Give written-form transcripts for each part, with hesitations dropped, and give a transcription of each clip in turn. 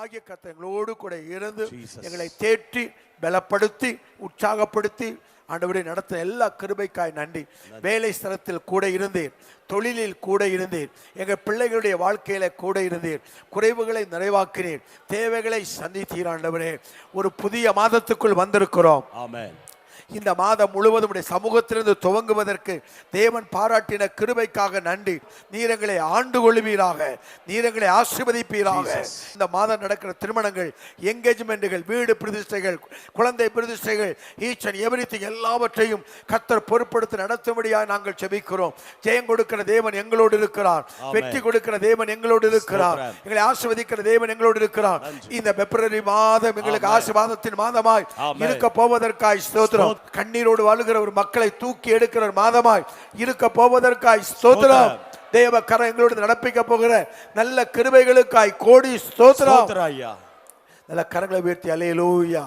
தேவனாகிய கர்த்தர் எங்களோடு கூட இருந்து எங்களை தேற்றி பலப்படுத்தி உற்சாகப்படுத்தி ஆண்டவரே நடத்த எல்லா கிருபைக்காய் நன்றி. வேலை ஸ்தலத்தில் கூட இருந்தீர், தொழிலில் கூட இருந்தீர், எங்கள் பிள்ளைகளுடைய வாழ்க்கையில கூட இருந்தீர், குறைவுகளை நிறைவாக்கினீர், தேவைகளை சந்தித்தீர். ஆண்டவரே, ஒரு புதிய மாதத்துக்குள் வந்திருக்கிறோம். ஆமென். இந்த மாதம் முழுவதும் சமூகத்திலிருந்து துவங்குவதற்கு தேவன் பாராட்டின கிருபைக்காக நன்றி. நீரங்களை ஆண்டு கொள்வீராக, நீரங்களை ஆசீர்வதிப்பீராக. இந்த மாதம் நடக்கிற திருமணங்கள், என்கேஜ்மெண்ட்டுகள், வீடு பிரதிஷ்டைகள், குழந்தை பிரதிஷ்டைகள், ஈச் அண்ட் எவ்ரிதிங் எல்லாவற்றையும் கர்த்தர் பொறுப்படுத்தி நடத்தும்படியாக நாங்கள் ஜெபிக்கிறோம். ஜெயம் கொடுக்கிற தேவன் எங்களோடு இருக்கிறார், வெற்றி கொடுக்கிற தேவன் எங்களோடு இருக்கிறார், எங்களை ஆசீர்வதிக்கிற தேவன் எங்களோடு இருக்கிறார். இந்த பிப்ரவரி மாதம் எங்களுக்கு ஆசீர்வாதத்தின் மாதமாய் இருக்க போவதற்காய் ஸ்தோத்திரம். கண்ணீரோடு வாழுகிற ஒரு மக்களை தூக்கி எடுக்கிற மாதமாய் இருக்க போவதற்காய் ஸ்தோத்திரம். தேவ கரம் எங்களோடு நடப்பிக்க போகிற நல்ல கிருபைகளுக்காய் கோடி ஸ்தோத்திரம். நல்ல கரங்களை உயர்த்தி அல்லேலூயா.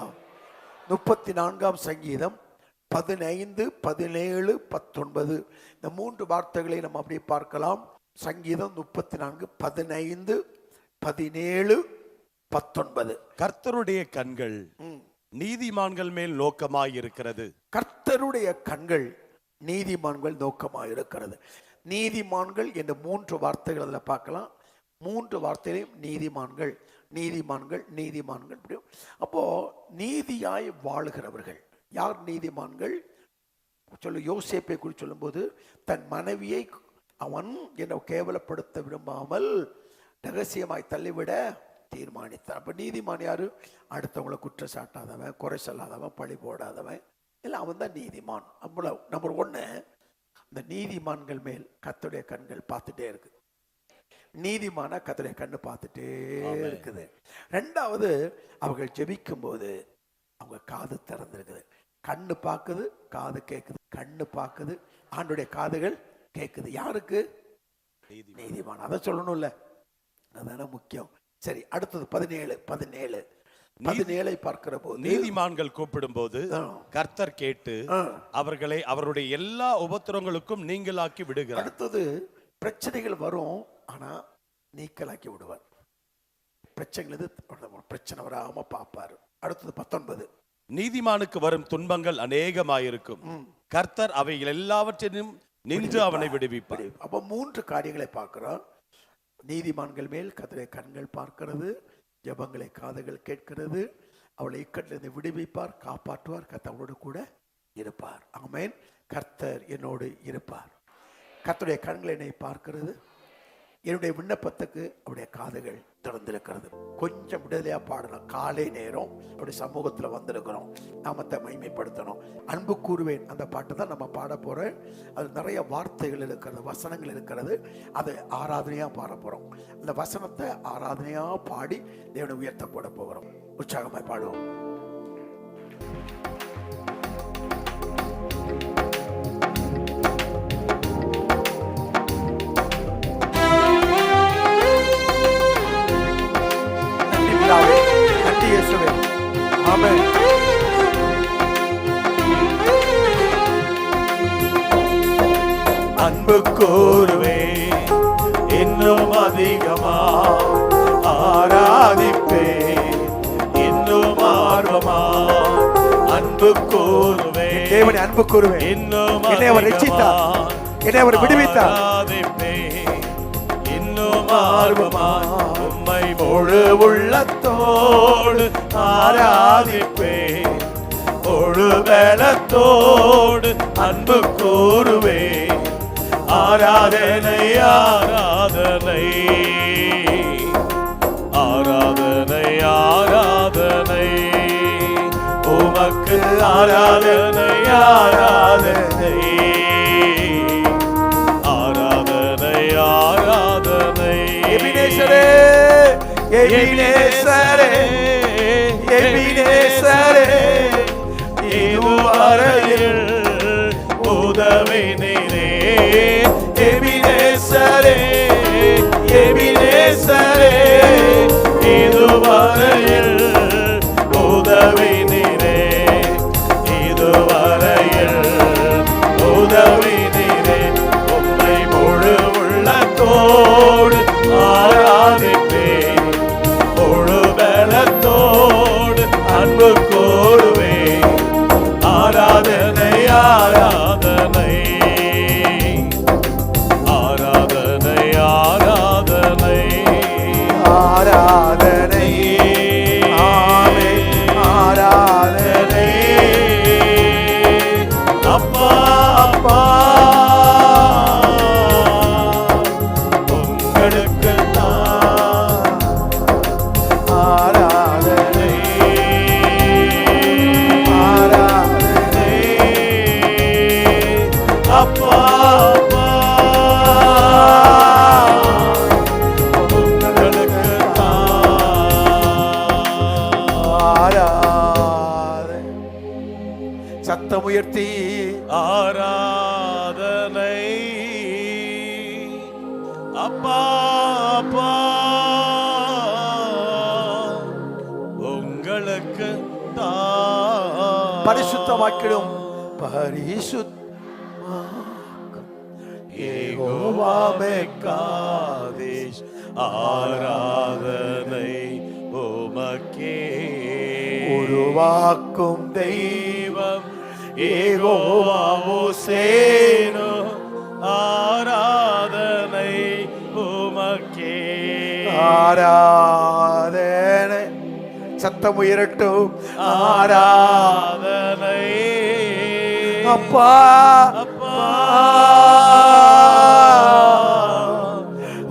34ஆம் சங்கீதம் 15, 17, 19 இந்த 3 வார்த்தைகளை நம்ம அப்படியே பார்க்கலாம். சங்கீதம் 34, 15, 17, 19. கர்த்தருடைய கண்கள் நீதிமான்கள் மேல் நோக்கமாய் இருக்கிறது. கர்த்தருடைய கண்கள் நீதிமான்கள் நோக்கமாய் இருக்கிறது. நீதிமான்கள் என்ற 3 வார்த்தைகள் அதில் பார்க்கலாம். 3 வார்த்தையிலையும் நீதிமான்கள், நீதிமான்கள், நீதிமான்கள். அப்போ நீதியாய் வாழுகிறவர்கள் யார் நீதிமான்கள்? சொல்லு, யோசேப்பை குறித்து சொல்லும்போது தன் மனைவியை அவன் என்னை கேவலப்படுத்த விரும்பாமல் ரகசியமாய் தள்ளிவிட தீர்மானித்தான். அப்ப நீதிமான் யாரு? அடுத்தவங்களை குற்றம் சாட்டாதவன், குறை சொல்லாதவன், பழி போடாதவன், இல்லை அவன் தான் நீதிமான். நம்பர் 1, இந்த நீதிமான்கள் மேல் கர்த்தருடைய கண்கள் பார்த்துட்டே இருக்கு. நீதிமான கர்த்தருடைய கண்ணு பார்த்துட்டே இருக்குது. 2வது, அவர்கள் ஜெபிக்கும் போது அவங்க காது திறந்திருக்குது. கண்ணு பார்க்குது, காது கேட்குது. கண்ணு பார்க்குது, ஆண்டுடைய காதுகள் கேட்குது. யாருக்கு? நீதிமான். அதை சொல்லணும்ல, அதான முக்கியம். சரி, அடுத்தது 17 பார்க்கிற போது நீதிமான்கள் கூப்பிடும் போது கர்த்தர் கேட்டு அவர்களை அவருடைய எல்லா உபத்திரங்களுக்கும் நீங்களாக்கி விடுகிறார். அடுத்தது, பிரச்சனைகள் வரும், ஆனா நீக்கலாக்கி விடுவார். பிரச்சனை வராம பார்ப்பாரு. அடுத்தது 19, நீதிமானுக்கு வரும் துன்பங்கள் அநேகமாயிருக்கும், கர்த்தர் அவைகள் எல்லாவற்றையும் நின்று அவனை விடுவிப்பார். அப்ப 3 காரியங்களை பார்க்கிறோம். நீதிமான்கள் மேல் கர்த்தருடைய கண்கள் பார்க்கிறது, ஜெபங்களை காதுகள் கேட்கிறது, அவளை இக்கட்டிலிருந்து விடுவிப்பார், காப்பாற்றுவார், கர்த்தர் அவளோடு கூட இருப்பார். ஆமென். கர்த்தர் என்னோடு இருப்பார். கர்த்தருடைய கண்கள் என்னை பார்க்கிறது, என்னுடைய விண்ணப்பத்துக்கு அவருடைய காதுகள் திறந்திருக்கிறது. கொஞ்சம் விடுதலையா பாடணும். காலை நேரம் அவருடைய சமூகத்தில் வந்திருக்கிறோம், நாமத்தை மகிமைப்படுத்தணும். அன்பு கூறுவேன் அந்த பாட்டு தான் நம்ம பாட போறோம். அது நிறைய வார்த்தைகள் இருக்கிறது, வசனங்கள் இருக்கிறது. அதை ஆராதனையா பாட போறோம். அந்த வசனத்தை ஆராதனையா பாடி தேவனை உயர்த்த போட போகிறோம். உற்சாகமாய் பாடுவோம். அன்பு கூறுவே இன்னும் அதிகமா ஆராதிப்பே இன்னும் ஆர்வமா. அன்பு கூறுவே தேவனை அன்பு கூறுவே இன்னும் என்னை அவர் ரட்சித்தார், என்னை அவர் விடுவித்தார். ஆராதிப்பே இன்னும் ஆர்வமா. உம்மை முழு உள்ளத்தோடு ஆராதிப்பே, முழு பலத்தோடு அன்பு கூறுவே. ஆராதனை ஆராதனை ஆராதனை ஆராதனை உமக்கு ஆராதனை ஆராதனை ஆராதனை ஆராதனை. எபினேசரே எபினேசரே எபினேசரே இதுவரையில் உதவினீரே. எபினேசரே எபினேசரே இதுவரையில் உதவினீரே. இதுவரையில் உதவினீரே. உம்மை முழு உள்ளத்தோடு ஆராதிப்பே, முழு ஆராதனை ஆமென் ஆராதனை அப்பா அப்பா உங்களுக்கு ஆராதனை ஆராதனை அப்பா அப்பா உங்களுக்கு ஆராதனை சத்தம் உயர்த்தி ஆராதனை அப்பா அப்பா உங்களுக்கு பரிசுத்தமாக்கிடும் பரிசுத்த யெகோவாவே காதேஷ் ஆராதனை உமக்கே உருவாக்கும் தெய்வம் யெகோவா மோசேனோ ஆராதனை உமக்கே ஆராதனை சத்தம் உயரட்டும் ஆராதனை அப்பா அப்பா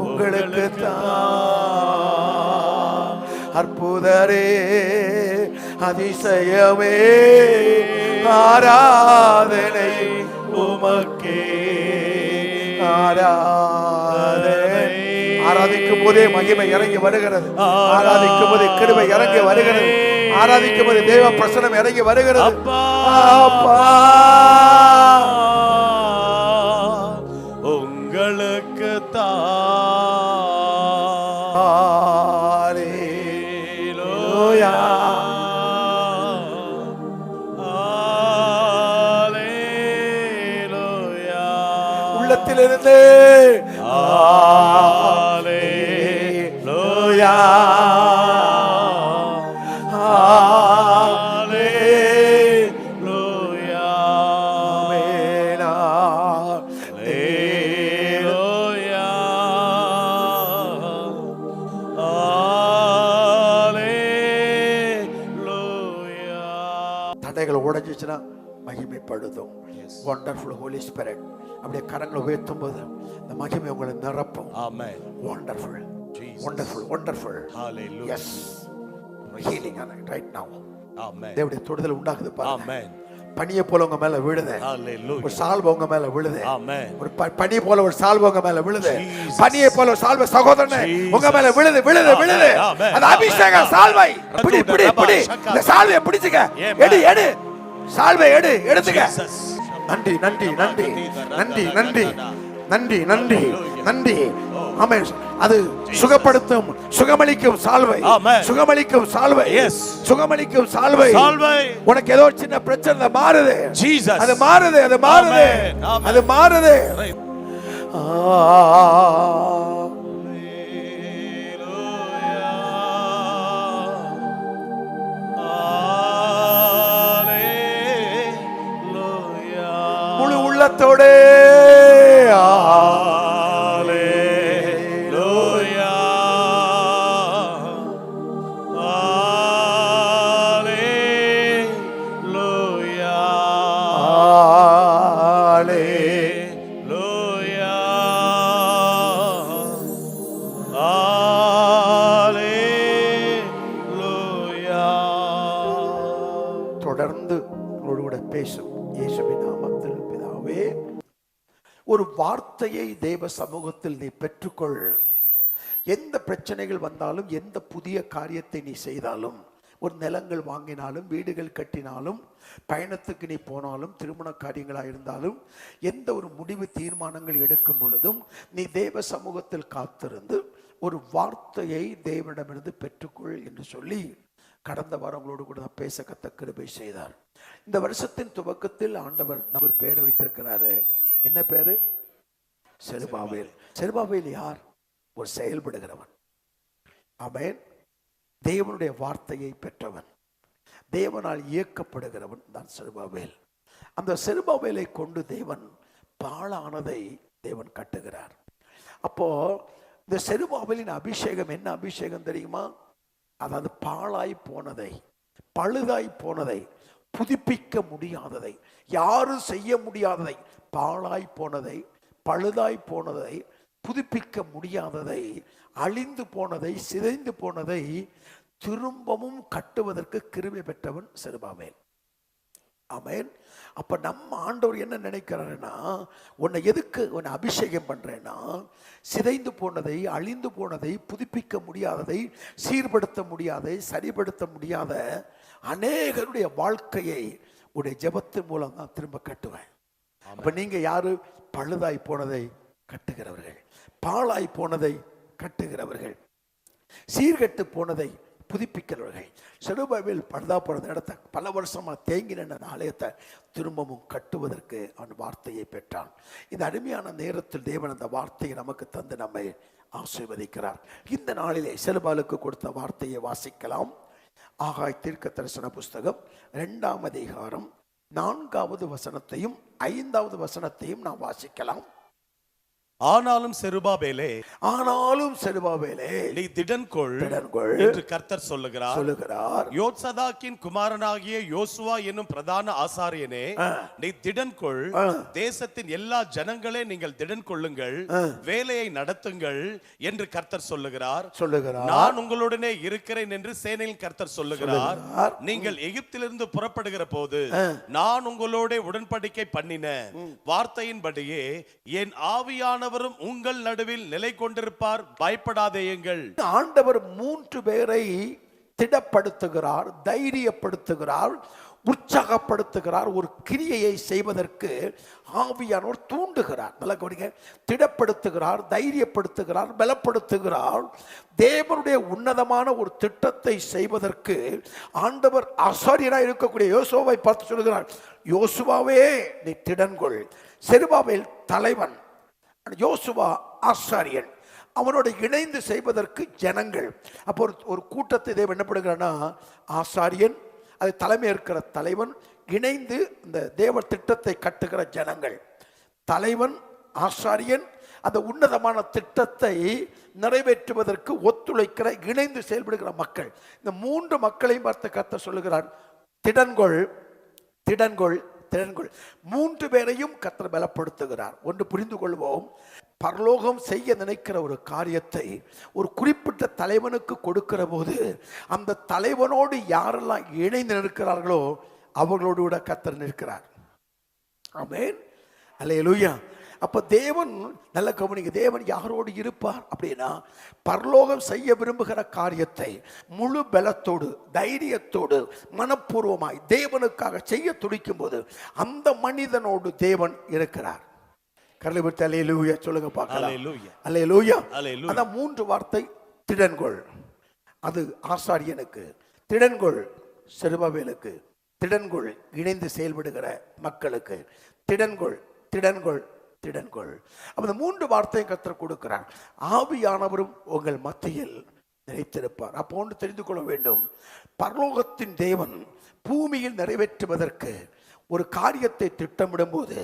உங்களுக்கு அற்புதரே அதிசயமே ஆராதனை உமக்கே ஆராதனை ஆராதிக்கும் போதே மகிமை இறங்கி வருகிறது ஆராதிக்கும் போதே கிருபை இறங்கி வருகிறது ஆராதிக்கும் போதே தேவ பிரசனம் இறங்கி வருகிறது அப்பா உங்களுக்கு ஹalleluya ஹalleluya உள்ளத்திலிருந்து ஹalleluya ஹalleluya தடைகள் உடைஞ்சிச்சுன்னா மகிமைப்படுத்தும் வண்டர்ஃபுல் ஹோலி ஸ்பிரிட் அப்படியே கரங்களை உயர்த்தும் போது இந்த மகிமை உங்களை நிரப்பும் amen wonderful Jesus. Wonderful wonderful Hallelujah. Yes healing right now Amen. தேவனுடைய தொடுதல் உண்டாகுது பாருங்க Amen. பனியை போல உங்க மேல விழுது ஒரு Hallelujah. சால்வை உங்க மேல விழுது Amen. ஒரு பனி போல ஒரு சால்வை உங்க மேல விழுது Jesus. பனியை போல ஒரு சால்வை சகோதரனே உங்க மேல விழுது விழுது Amen. விழுது Amen. அந்த அபிஷேக சால்வை பிடி பிடி பிடி இந்த சால்வையை பிடிச்சுக்க எடு எடு சால்வை எடு எடுத்துக்க Jesus. நன்றி நன்றி நன்றி நன்றி நன்றி நன்றி நன்றி நன்றி ஆமென் அது சுகப்படுத்தும் சுகமளிக்கும் சால்வை Amen. சுகமளிக்கும் சால்வை Yes. சுகமளிக்கும் சால்வை சால்வை. உனக்கு ஏதோ சின்ன பிரச்சனை மாறுது Jesus. அது மாறுது அது மாறுது Amen. Amen. அது மாறுது Right. முழு உள்ளத்தோட தொடர்ந்து உங்களோடு கூட பேசும் இயேசுவின் நாமத்தில் பிதாவே ஒரு வார்த்தையை தேவ சமூகத்தில் நீ பெற்றுக்கொள். எந்த பிரச்சனைகள் வந்தாலும் எந்த புதிய காரியத்தை நீ செய்தாலும் ஒரு நிலங்கள் வாங்கினாலும் வீடுகள் கட்டினாலும் பயணத்துக்கு நீ போனாலும் திருமண காரியங்களாக இருந்தாலும் எந்த ஒரு முடிவு தீர்மானங்கள் எடுக்கும் பொழுதும் நீ தேவ சமூகத்தில் காத்திருந்து ஒரு வார்த்தையை தேவனிடமிருந்து பெற்றுக்கொள் என்று சொல்லி கடந்த வாரங்களோடு கூட நான் பேச கத்த கிருபை செய்தார். இந்த வருஷத்தின் துவக்கத்தில் ஆண்டவர் நம்ம பேரை வைத்திருக்கிறாரு. என்ன பேரு? செருபாபேல். செருபாபேல் யார்? ஒரு செயல்படுகிறவன். ஆமென். தேவனுடைய வார்த்தையை பெற்றவன், தேவனால் இயக்கப்படுகிறவன் தான் செருபாபேல். அந்த செருபாபேலை கொண்டு தேவன் பாழானதை தேவன் கட்டுகிறார். அப்போ இந்த செருபாபேலின் அபிஷேகம் என்ன அபிஷேகம் தெரியுமா? அதாவது பாழாய் போனதை, பழுதாய் போனதை, புதுப்பிக்க முடியாததை, யாரும் செய்ய முடியாததை, பாழாய் போனதை, பழுதாய் போனதை, புதுப்பிக்க முடியாததை, அழிந்து போனதை, சிதைந்து போனதை திரும்பவும் கட்டுவதற்கு கிருபை பெற்றவன் செருபாபேல். ஆமென். அப்ப நம்ம ஆண்டவர் என்ன நினைக்கிறாருன்னா, உன்னை எதுக்கு உன்னை அபிஷேகம் பண்றேன்னா, சிதைந்து போனதை, அழிந்து போனதை, புதுப்பிக்க முடியாததை, சீர்படுத்த முடியாதை, சரிபடுத்த முடியாத அநேகருடைய வாழ்க்கையை உடைய ஜெபத்தின் மூலம் தான் திரும்ப கட்டுவேன். அப்ப நீங்க யாரு? பழுதாய் போனதை கட்டுகிறவர்கள், பாழாய் போனதை கட்டுகிறவர்கள், சீர்கெட்டு போனதை புதுப்பிக்கிறவர்கள். செருபாபேல் பழுதா போன இடத்தை, பல வருஷமா தேங்கி நின்ற ஆலயத்தை திரும்பவும் கட்டுவதற்கு அவன் வார்த்தையை பெற்றான். இந்த அருமையான நேரத்தில் தேவன் அந்த வார்த்தையை நமக்கு தந்து நம்மை ஆசீர்வதிக்கிறார். இந்த நாளிலே செருபாபேலுக்கு கொடுத்த வார்த்தையை வாசிக்கலாம். ஆகாய் தீர்க்க தரிசன புஸ்தகம் 2ஆம் அதிகாரம் 4வது வசனத்தையும் 5வது வசனத்தையும் நாம் வாசிக்கலாம். ஆனாலும் செருபாபேலே, ஆனாலும் செருபாபேலே, நீ திடன் கொள் என்று கர்த்தர் சொல்லுகிறார். யோத்சதாக்கின் குமாரனாகிய யோசுவா என்னும் பிரதான ஆசாரியனே, நீ திடன் கொள். தேசத்தின் எல்லா ஜனங்களே நீங்கள் திடன் கொள்ளுங்கள், வேலையை நடத்துங்கள் என்று கர்த்தர் சொல்லுகிறார். நான் உங்களுடனே இருக்கிறேன் என்று சேனையில் கர்த்தர் சொல்லுகிறார். நீங்கள் எகிப்திலிருந்து புறப்படுகிற போது நான் உங்களோட உடன்படிக்கை பண்ணின வார்த்தையின்படியே என் ஆவியான உங்கள் நடுவில் நிலை கொண்டிருப்பார், பயப்படாதேயுங்கள். ஆண்டவர் 3 பேரை திடப்படுத்துகிறார், தைரியப்படுத்துகிறார், உற்சாகப்படுத்துகிறார். ஒரு கிரியையை செய்வதற்கு ஆவியானவர் தூண்டுகிறார். நல்லா கவனிங்க. திடப்படுத்துகிறார், தைரியப்படுத்துகிறார், பலப்படுத்துகிறார். தேவனுடைய உன்னதமான ஒரு திட்டத்தை செய்வதற்கு ஆண்டவர் ஆசாரியராக இருக்கக்கூடிய யோசுவாவை பார்த்து சொல்கிறார், யோசுவாவே நீ திடன்கொள். செருபாபேல் தலைவன், யோசுவா ஆசாரியன், அவனோட இணைந்து செய்வதற்கு ஜனங்கள். அப்போ ஒரு கூட்டத்தை தேவன் என்ன பண்ணுகிறான்னா, ஆசாரியன், அது தலைமை இருக்கிற தலைவன், இணைந்து இந்த தேவ திட்டத்தை கட்டுகிற ஜனங்கள், தலைவன், ஆசாரியன், அந்த உன்னதமான திட்டத்தை நிறைவேற்றுவதற்கு ஒத்துழைக்கிற இணைந்து செயல்படுகிற மக்கள். இந்த 3 மக்களையும் பார்த்து கர்த்தர் சொல்லுகிறார், திடன்கொள், திடன்கொள், திடன்கொள். 3 பேரையும் கர்த்தர் பலப்படுத்துகிறார். ஒன்று புரிந்து கொள்வோம், பரலோகம் செய்ய நினைக்கிற ஒரு காரியத்தை ஒரு குறிப்பிட்ட தலைவனுக்கு கொடுக்கிற போது அந்த தலைவனோடு யாரெல்லாம் இணைந்து நிற்கிறார்களோ அவர்களோடு கூட கர்த்தர் நிற்கிறார். ஆமென், அல்லேலூயா. அப்ப தேவன், நல்ல கவனிங்க, தேவன் யாரோடு இருப்பார் அப்படின்னா, பரலோகம் செய்ய விரும்புகிற காரியத்தை முழு பலத்தோடு, தைரியத்தோடு, மனப்பூர்வமாய் தேவனுக்காக செய்ய துடிக்கும் போது அந்த மனிதனோடு தேவன் இருக்கிறார். கரலை விட்டு அல்லேலூயா சொல்லுங்க பார்க்கலாம். அல்லேலூயா. அதான் 3 வார்த்தை. திடன்கொள், அது ஆசாரியனுக்கு, திடன்கொள் செருபாபேலுக்கு, திடன்கொள் இணைந்து செயல்படுகிற மக்களுக்கு, திடன்கொள், திடன்கொள், திடன்கொள். அப்ப 3 வார்த்தையை கர்த்தர் கொடுக்கிறார். ஆவியானவரும் உங்கள் மத்தியில் நிறைத்திருப்பார். அப்போ ஒன்று தெரிந்து கொள்ள வேண்டும், பரலோகத்தின் தேவன் பூமியில் நிறைவேற்றுவதற்கு ஒரு காரியத்தை திட்டமிடும் போது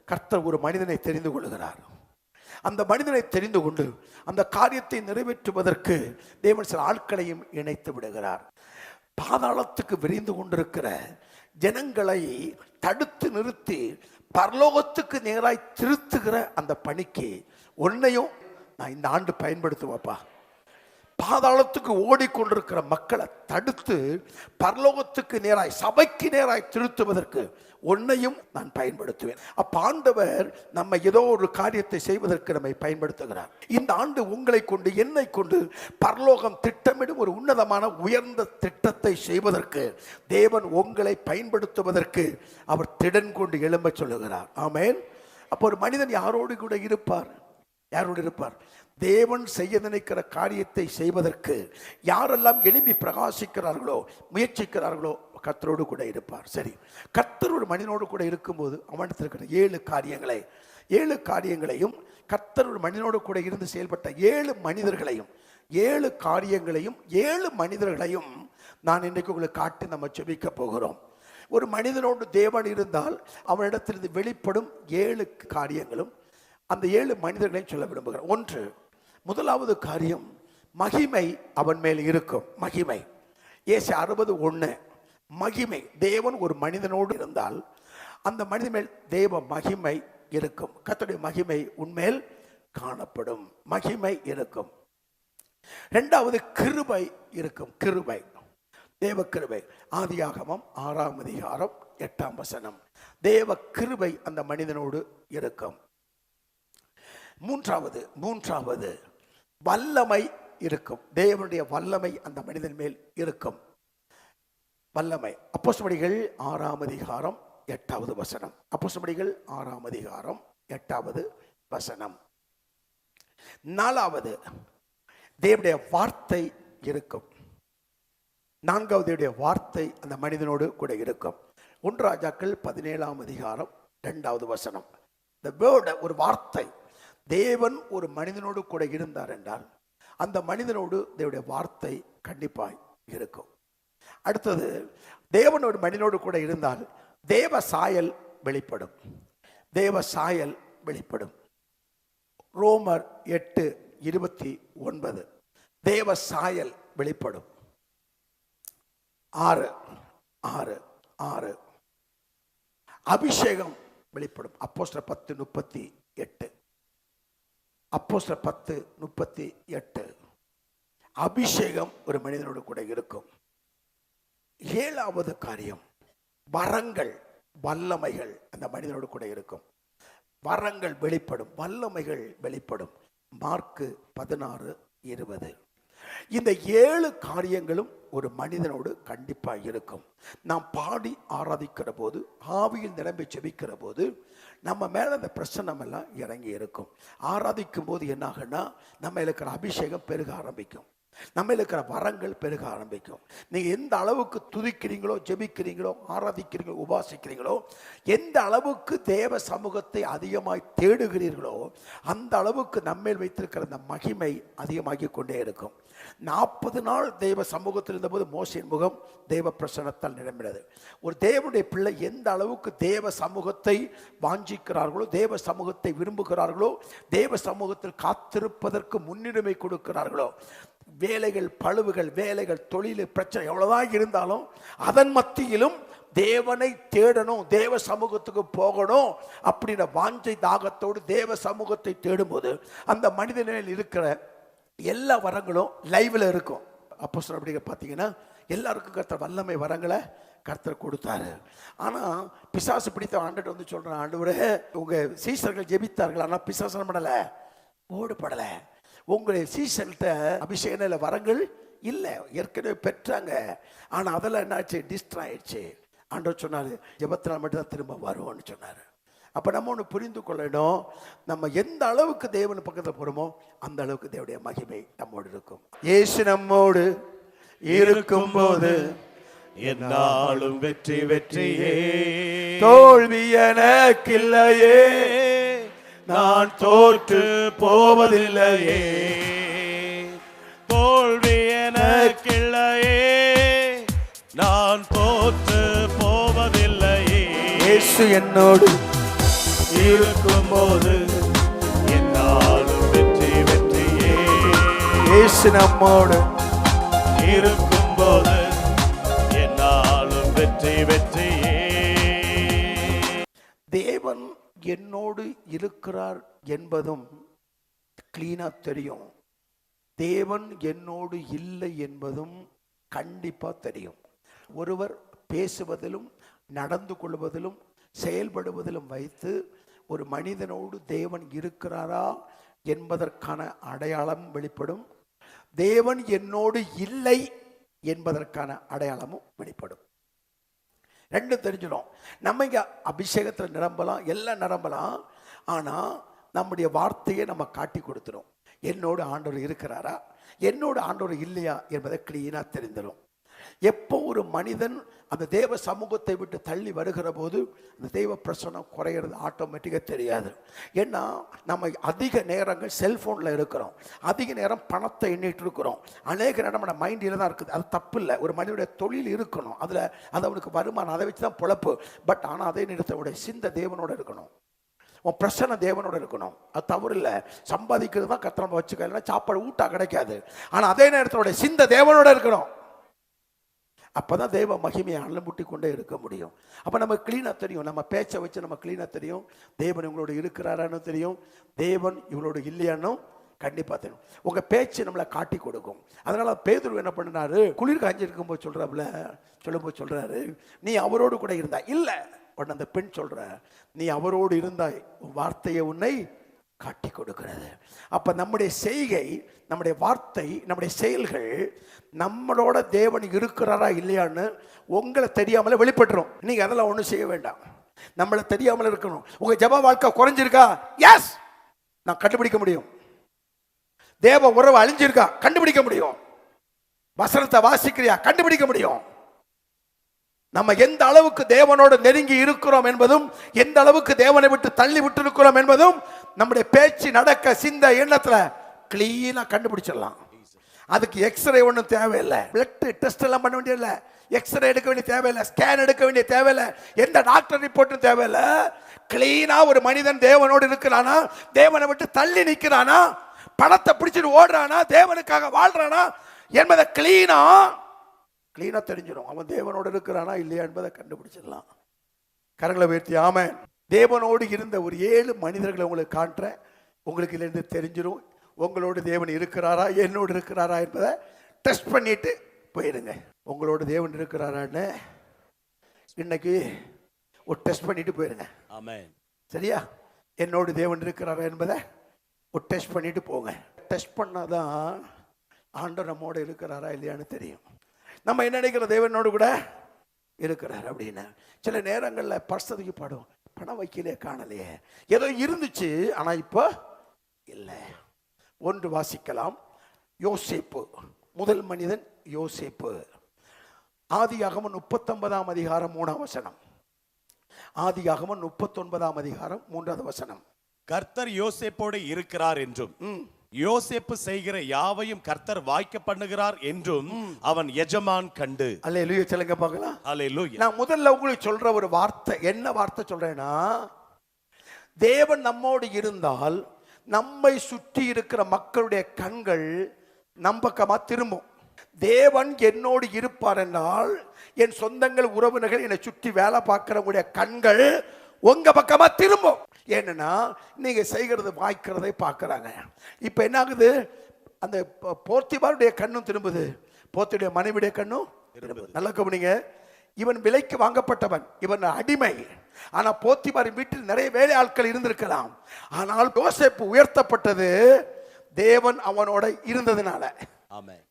கர்த்தர் ஒரு மனிதனை தெரிந்து கொள்கிறார். அந்த மனிதனை தெரிந்து கொண்டு அந்த காரியத்தை நிறைவேற்றுவதற்கு தேவன் சில ஆட்களையும் இணைத்து விடுகிறார். பாதாளத்துக்கு விரிந்து கொண்டிருக்கிற ஜனங்களை தடுத்து நிறுத்தி பரலோகத்துக்கு நேராய் திருத்துகிற அந்த பணிக்கு உன்னையும் நான் இந்த ஆண்டு பயன்படுத்துவேப்பா. பாதாளத்துக்கு ஓடிக்கொண்டிருக்கிற மக்களை தடுத்து பரலோகத்துக்கு நேராய், சபைக்கு நேராய் திருத்துவதற்கு உன்னையும் நான் பயன்படுத்துவேன். அப்ப ஆண்டவர் நம்ம ஏதோ ஒரு காரியத்தை செய்வதற்கு நம்மை பயன்படுத்துகிறார். இந்த ஆண்டு உங்களை கொண்டு, என்னை கொண்டு பரலோகம் திட்டமிடும் ஒரு உன்னதமான உயர்ந்த திட்டத்தை செய்வதற்கு தேவன் உங்களை பயன்படுத்துவதற்கு அவர் திடன் கொண்டு எழும்ப சொல்லுகிறார். ஆமென். அப்போ ஒரு மனிதன் யாரோடு கூட இருப்பார்? யாரோடு இருப்பார்? தேவன் செய்ய நினைக்கிற காரியத்தை செய்வதற்கு யாரெல்லாம் எழும்பி பிரகாசிக்கிறார்களோ, முயற்சிக்கிறார்களோ, கர்த்தரோடு கூட இருப்பார். சரி, கர்த்தர் ஒரு மனிதனோடு கூட இருக்கும்போது அவனிடத்தில் இருக்கிற 7 காரியங்களையும் கர்த்தர் ஒரு மனிதனோடு கூட இருந்து செயல்பட்ட 7 மனிதர்களையும் 7 காரியங்களையும் 7 மனிதர்களையும் நான் இன்றைக்கு உங்களுக்கு காட்டி நம்ம ஜெபிக்க போகிறோம். ஒரு மனிதனோடு தேவன் இருந்தால் அவனிடத்திலிருந்து வெளிப்படும் 7 காரியங்களும் அந்த 7 மனிதர்களையும் சொல்ல விரும்புகிறேன். 1, முதலாவது காரியம், மகிமை அவன் மேல் இருக்கும். மகிமை. ஏசாயா 60:1. மகிமை. தேவன் ஒரு மனிதனோடு இருந்தால் அந்த மனிதன் மேல் தேவ மகிமை இருக்கும். கர்த்தருடைய மகிமை உன்மேல் காணப்படும். மகிமை இருக்கும். இரண்டாவது, கிருபை இருக்கும். கிருபை, தேவ கிருபை. ஆதியாகமம் 6:8. தேவ கிருபை அந்த மனிதனோடு இருக்கும். மூன்றாவது வல்லமை இருக்கும். தேவனுடைய வல்லமை அந்த மனிதன் மேல் இருக்கும். வல்லமை. அப்போஸ்தலர்கள் 6:8. அப்போஸ்தலர்கள் 6:8. நாலாவது, தேவனுடைய வார்த்தை இருக்கும். நான்காவது, தேவனுடைய வார்த்தை அந்த மனிதனோடு கூட இருக்கும். 1 ராஜாக்கள் 17:2. The word, ஒரு வார்த்தை. தேவன் ஒரு மனிதனோடு கூட இருந்தார் என்றால் அந்த மனிதனோடு தேவனுடைய வார்த்தை கண்டிப்பாய் இருக்கும். அடுத்தது, தேவன் ஒரு மனிதனோடு கூட இருந்தால் தேவ சாயல் வெளிப்படும். தேவ சாயல் வெளிப்படும். ரோமர் 8:29. தேவ சாயல் வெளிப்படும். 6 அபிஷேகம் வெளிப்படும். அப்போஸ்தலர் 10:38. அப்போஸ்தலர் 10:38. அபிஷேகம் ஒரு மனிதனோடு கூட இருக்கும். ஏழாவது காரியம், வரங்கள், வல்லமைகள் அந்த மனிதனோடு கூட இருக்கும். வரங்கள் வெளிப்படும், வல்லமைகள் வெளிப்படும். மார்க்கு 16:20. இந்த 7 காரியங்களும் ஒரு மனிதனோடு கண்டிப்பாக இருக்கும். நாம் பாடி ஆராதிக்கிற போது, ஆவியில் நிரம்பி செபிக்கிற போது நம்ம மேல அந்த பிரசன்னம் எல்லாம் இறங்கி இருக்கும். ஆராதிக்கும் போது என்னாகனா நம்ம இருக்கிற அபிஷேகம் பெருக ஆரம்பிக்கும். நம்ம இருக்கிற வரங்கள் பெருக ஆரம்பிக்கும். நீங்க எந்த அளவுக்கு துதிக்கிறீங்களோ, ஜெபிக்கிறீங்களோ, ஆராதிக்கிறீங்களோ, உபாசிக்கிறீங்களோ, எந்த அளவுக்கு தேவ சமூகத்தை அதிகமாய் தேடுகிறீர்களோ அந்த அளவுக்கு நம்மேல் வைத்திருக்கிற அந்த மகிமை அதிகமாகி கொண்டே இருக்கும். 40 நாள் தேவ சமூகத்தில் இருந்தபோது மோசேயின் முகம் தேவ பிரசன்னத்தால் நிரம்பினது. ஒரு தேவனுடைய பிள்ளை எந்த அளவுக்கு தேவ சமூகத்தை வாஞ்சிக்கிறார்களோ, தேவ சமூகத்தை விரும்புகிறார்களோ, தேவ சமூகத்தில் காத்திருப்பதற்கு முன்னுரிமை கொடுக்கிறார்களோ, வேலைகள், பழுவுகள், வேலைகள், தொழில் பிரச்சனை எவ்வளவுதான் இருந்தாலும் அதன் மத்தியிலும் தேவனை தேடணும், தேவ சமூகத்துக்கு போகணும் அப்படின்ற வாஞ்சை தாகத்தோடு தேவ சமூகத்தை தேடும்போது அந்த மனிதனில் இருக்கிற எல்லா வரங்களும் லைவ்ல இருக்கும். அப்போஸ்தலர் அப்படிங்க பார்த்தீங்கன்னா எல்லாருக்கும் கர்த்தர் வல்லமை வரங்களை கர்த்தர் கொடுத்தாரு. ஆனா பிசாசு பிடித்த ஆண்டவர் வந்து சொல்றான், ஆண்டவரே உங்க சீஷர்கள் ஜெபித்தார்கள், ஆனா பிசாசு பண்ணல, ஓடுபடல. உங்களுடைய சீஷர்கிட்ட அபிஷேக வரங்கள் இல்லை, ஏற்கனவே பெற்றாங்க, ஆனா அதெல்லாம் என்னாச்சு, டிஸ்ட்ராய் ஆயிடுச்சு. ஆண்டவர் சொன்னாரு, ஜெபத்தினால் மட்டும்தான் திரும்ப வருவோம்னு சொன்னாரு. அப்ப நம்ம ஒன்று புரிந்து கொள்ளணும், நம்ம எந்த அளவுக்கு தேவன் பக்கத்தில் போறோமோ அந்த அளவுக்கு தேவனுடைய மகிமை நம்மோடு இருக்கும். இயேசு நம்மோடு இருக்கும் போது என்னாலும் வெற்றி வெற்றியே, தோல்வி எனக்கில்லையே, நான் தோற்று போவதில்லையே. தோல்வி எனக்கில்லையே, நான் தோற்று போவதில்லையே. இயேசு என்னோடு இருக்கும்போது என்னாலும் வெற்றி வெற்றியே. இயேசு நம்மோடு இருக்கும்போது என்னாலும் வெற்றி வெற்றியே. தேவன் என்னோடு இருக்கிறார் என்பதும் கிளீனா தெரியும். தேவன் என்னோடு இல்லை என்பதும் கண்டிப்பா தெரியும். ஒருவர் பேசுவதிலும் நடந்து கொள்வதிலும் செயல்படுவதிலும் வைத்து ஒரு மனிதனோடு தேவன் இருக்கிறாரா என்பதற்கான அடையாளம் வெளிப்படும். தேவன் என்னோடு இல்லை என்பதற்கான அடையாளமும் வெளிப்படும். ரெண்டும் தெரிஞ்சிடும். நம்ம இங்க அபிஷேகத்தில் நிரம்பலாம், எல்லாம் நிரம்பலாம், ஆனா நம்முடைய வார்த்தையை நம்ம காட்டி கொடுத்துரும். என்னோடு ஆண்டவர் இருக்கிறாரா, என்னோடு ஆண்டவர் இல்லையா என்பதை கிளீனா தெரிந்துடும். எப்போ ஒரு மனிதன் அந்த தேவ சமூகத்தை விட்டு தள்ளி வருகிற போது அந்த தெய்வ பிரசனம் குறையிறது ஆட்டோமேட்டிக்காக தெரியாது. ஏன்னா நம்ம அதிக நேரங்கள் செல்ஃபோனில் இருக்கிறோம், அதிக நேரம் பணத்தை எண்ணிட்டு இருக்கிறோம், அநேக நேரம் நம்ம மைண்டில் தான் இருக்குது. அது தப்பு இல்லை. ஒரு மனிதனுடைய தொழில் இருக்கணும், அதில் அது அவனுக்கு வருமானம், அதை வச்சு தான் பொழப்பு. பட் ஆனால் அதே நேரத்தோட சிந்த தேவனோட இருக்கணும். உன் பிரச்சனை தேவனோட இருக்கணும். அது தவறு இல்லை. சம்பாதிக்கிறது தான் கத்திரம் வச்சுக்க, சாப்பாடு ஊட்டா கிடைக்காது. ஆனால் அதே நேரத்தோட சிந்தை தேவனோட இருக்கணும். அப்பதான் தெய்வ மகிமையை அள்ளமுட்டி கொண்டே இருக்க முடியும். அப்போ நம்ம கிளீனாக தெரியும், நம்ம பேச்சை வச்சு நம்ம கிளீனாக தெரியும் தேவன் இவங்களோட இருக்கிறாரான்னு தெரியும், தேவன் இவங்களோட இல்லையான்னு கண்டிப்பாக தெரியும். உங்கள் பேச்சு நம்மளை காட்டி கொடுக்கும். அதனால பேதுரு என்ன பண்ணினாரு, குளிர் காஞ்சிருக்கும் போது சொல்லும்போது சொல்றாரு, நீ அவரோடு கூட இருந்தா இல்லை. உடனே அந்த பெண் சொல்ற, நீ அவரோடு இருந்தாய், வார்த்தையை உன்னை காட்டி கொடுக்கிறது. அப்ப நம்முடைய செய்கை, நம்முடைய வார்த்தை, நம்முடைய செயல்கள் நம்மளோட தேவன் இருக்கிறாரா இல்லையான்னு உங்களை தெரியாமலே வெளிப்பட்டுரும். நீங்க அதெல்லாம் ஒன்றும் செய்ய வேண்டாம், நம்மளை தெரியாமல் இருக்கணும். உங்க ஜெப வாழ்க்கை குறைஞ்சிருக்கா, எஸ் நான் கண்டுபிடிக்க முடியும். தேவ உறவு அழிஞ்சிருக்கா, கண்டுபிடிக்க முடியும். வசனத்தை வாசிக்கிறியா, கண்டுபிடிக்க முடியும். நம்ம எந்த அளவுக்கு தேவனோடு நெருங்கி இருக்கிறோம் என்பதும், எந்த அளவுக்கு தேவனை விட்டு தள்ளி விட்டு இருக்கிறோம் என்பதும் நம்முடைய பேச்சு, நடக்க, சிந்த, எண்ணத்துல கிளீனா கண்டுபிடிச்சிடலாம். அதுக்கு எக்ஸ்ரே ஒன்றும் தேவையில்லை, பிளட் டெஸ்ட் எல்லாம் பண்ண வேண்டியதில்லை, எக்ஸ்ரே எடுக்க வேண்டிய தேவையில்லை, ஸ்கேன் எடுக்க வேண்டிய தேவையில்லை, எந்த டாக்டர் ரிப்போர்ட்டும் தேவையில்லை. கிளீனா ஒரு மனிதன் தேவனோடு இருக்கிறானா, தேவனை விட்டு தள்ளி நிற்கிறானா, பணத்தை பிடிச்சிட்டு ஓடுறானா, தேவனுக்காக வாழ்றானா என்பதை கிளீனா தெரிஞ்சிடும். அவன் தேவனோடு இருக்கிறானா இல்லையா என்பதை கண்டுபிடிச்சிடலாம். கரங்களை உயர்த்தி ஆமென். தேவனோடு இருந்த ஒரு 7 மனிதர்களை உங்களுக்கு காட்டுறேன், உங்களுக்கு இருந்து தெரிஞ்சிடும் உங்களோடு தேவன் இருக்கிறாரா என்னோடு இருக்கிறாரா என்பதை டெஸ்ட் பண்ணிட்டு போயிடுங்க. உங்களோட தேவன் இருக்கிறாரான்னு இன்னைக்கு ஒரு டெஸ்ட் பண்ணிட்டு போயிருங்க. ஆமென். சரியா? என்னோடு தேவன் இருக்கிறாரா என்பதை ஒரு டெஸ்ட் பண்ணிட்டு போங்க. டெஸ்ட் பண்ணாதான் ஆண்டவர் நம்மோட இருக்கிறாரா இல்லையான்னு தெரியும். நம்ம என்ன நினைக்கிற, தேவனோடு கூட இருக்கிறார் அப்படின்னு. சில நேரங்களில் பர்சதுக்கு பாடும், பணம் வைக்கலையே, காணலையே, ஏதோ இருந்துச்சு ஆனா இப்போ இல்லை. ஒன்று வாசிக்கலாம். யோசேப்பு, முதல் மனிதன் யோசேப்பு. ஆதியாகமம் 39ஆம் அதிகாரம் 3ஆம் வசனம். ஆதியாகமம் 39ஆம் அதிகாரம் 3வது வசனம். கர்த்தர் யோசேப்போடு இருக்கிறார் என்றும் யோசேப்பு செய்கிற யாவையும் கர்த்தர் வாய்க்க பண்ணுகிறார் என்றும் அவன் எஜமான் கண்டு. அல்லேலூயா சொல்லுங்க பார்க்கலாம். அல்லேலூயா. நான் முதல்ல உங்களுக்கு சொல்ற ஒரு வார்த்தை, என்ன வார்த்தை சொல்றேன்னா, தேவன் நம்மோடு இருந்தால் நம்மை சுற்றி இருக்கிற மக்களுடைய கண்கள் நம் பக்கமா திரும்பும். தேவன் என்னோடு இருப்பார் என்றால் என் சொந்தங்கள், உறவினர்கள், என்னை சுற்றி வேலை பார்க்கிறவங்களுடைய கண்கள் உங்க பக்கமா திரும்பும். ஏன்னா நீங்க செய்கிறது வாய்க்கிறதை பார்க்கறாங்க. இப்ப என்ன ஆகுது, அந்த போர்த்திபாருடைய கண்ணும் திரும்புது, போர்த்தியுடைய மனைவியுடைய கண்ணும் திரும்புது. நல்லா கவனிங்க. இவன் விலைக்கு வாங்கப்பட்டவன், இவன் அடிமை. ஆனா போர்த்திபார் வீட்டில் நிறைய வேலை ஆட்கள் இருந்திருக்கலாம். ஆனால் யோசேப்பு உயர்த்தப்பட்டது தேவன் அவனோட இருந்ததுனால. ஆமென்.